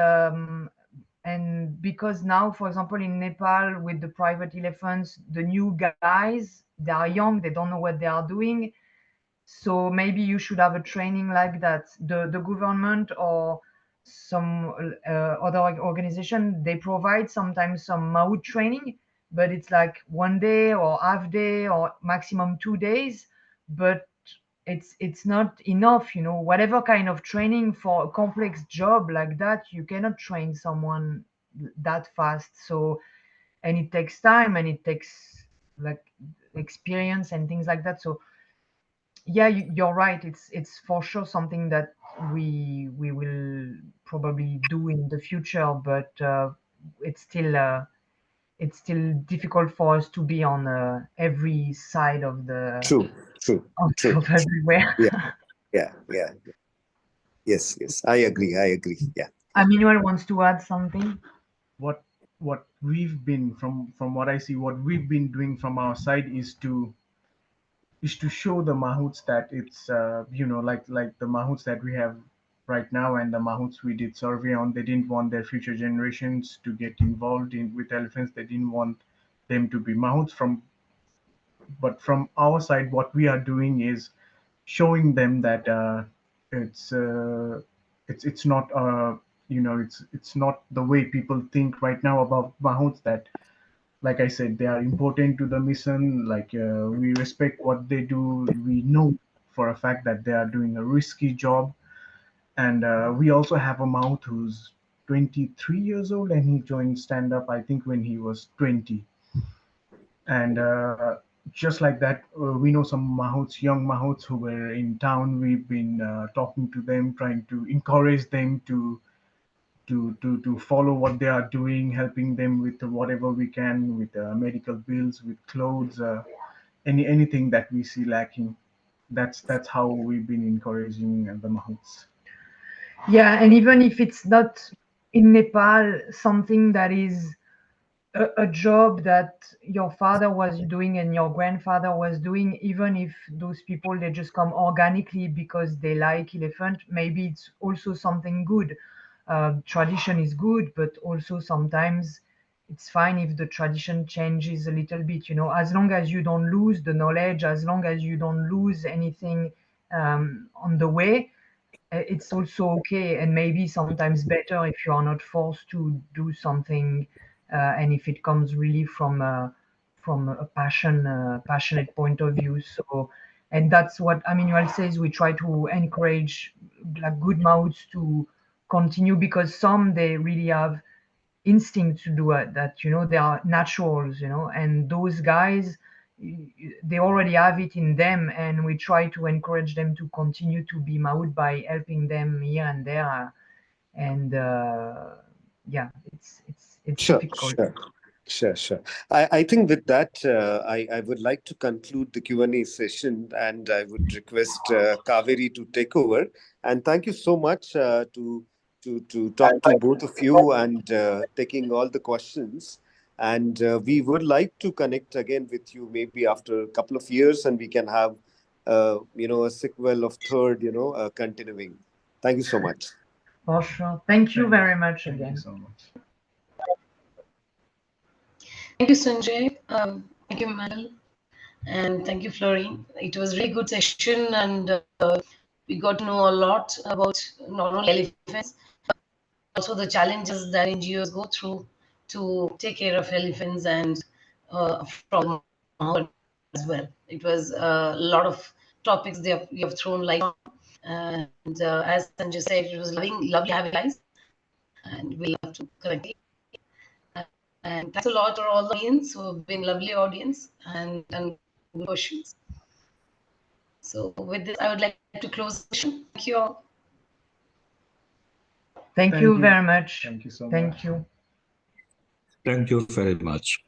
because now, for example, in Nepal with the private elephants, the new guys, they are young, they don't know what they are doing. So maybe you should have a training like that. The government or some other organization, they provide sometimes some Maut training, but it's like 1 day or half day or maximum 2 days. But it's not enough, whatever kind of training for a complex job like that, you cannot train someone that fast. So, and it takes time, and it takes like experience and things like that. So yeah, you're right. It's for sure something that we will probably do in the future, but it's still uh, it's still difficult for us to be on every side of the True, true, true. of everywhere. Yeah. Yes. I agree. Yeah. Aminual wants to add something. What we've been from what I see, what we've been doing from our side is to show the mahouts that it's like the mahouts that we have right now and the mahouts we did survey on. They didn't want their future generations to get involved in with elephants. They didn't want them to be mahouts but from our side, what we are doing is showing them that it's uh, it's not it's not the way people think right now about mahouts. That, like I said, they are important to the mission. Like we respect what they do. We know for a fact that they are doing a risky job, and we also have a Maut who's 23 years old, and he joined stand up I think when he was 20. And just like that, we know some mahouts, young mahouts who were in town. We've been talking to them, trying to encourage them to follow what they are doing, helping them with whatever we can, with medical bills, with clothes, anything that we see lacking. That's how we've been encouraging the mahouts. Yeah, and even if it's not in Nepal, something that is a job that your father was doing and your grandfather was doing, even if those people they just come organically because they like elephant, maybe it's also something good. Tradition is good, but also sometimes it's fine if the tradition changes a little bit, as long as you don't lose the knowledge, as long as you don't lose anything on the way. It's also okay, and maybe sometimes better if you are not forced to do something, and if it comes really from a passionate point of view. So, and that's what Aminual says. We try to encourage like good mouths to continue, because some they really have instinct to do it, that they are naturals, and those guys, they already have it in them, and we try to encourage them to continue to be Mahout by helping them here and there. And yeah, it's Sure, difficult. sure. I think with that, I would like to conclude the Q&A session, and I would request Kaweri to take over. And thank you so much to talk to both of you and taking all the questions. And we would like to connect again with you maybe after a couple of years, and we can have a sequel of third, continuing. Thank you so much. For sure. Thank you very much Thank again. you so much. Thank you, Sanjay. Thank you, Madal. And thank you, Floriane. It was a really good session, and we got to know a lot about not only elephants, but also the challenges that NGOs go through to take care of elephants and from Mahout as well. It was a lot of topics you have thrown light on. And as Sanjay said, it was lovely having you guys, and we love to connect. And thanks a lot for all the audience who have been lovely audience and good questions. So with this, I would like to close the session. Thank you all. Thank you very much. Thank you so much. Thank you. Thank you very much.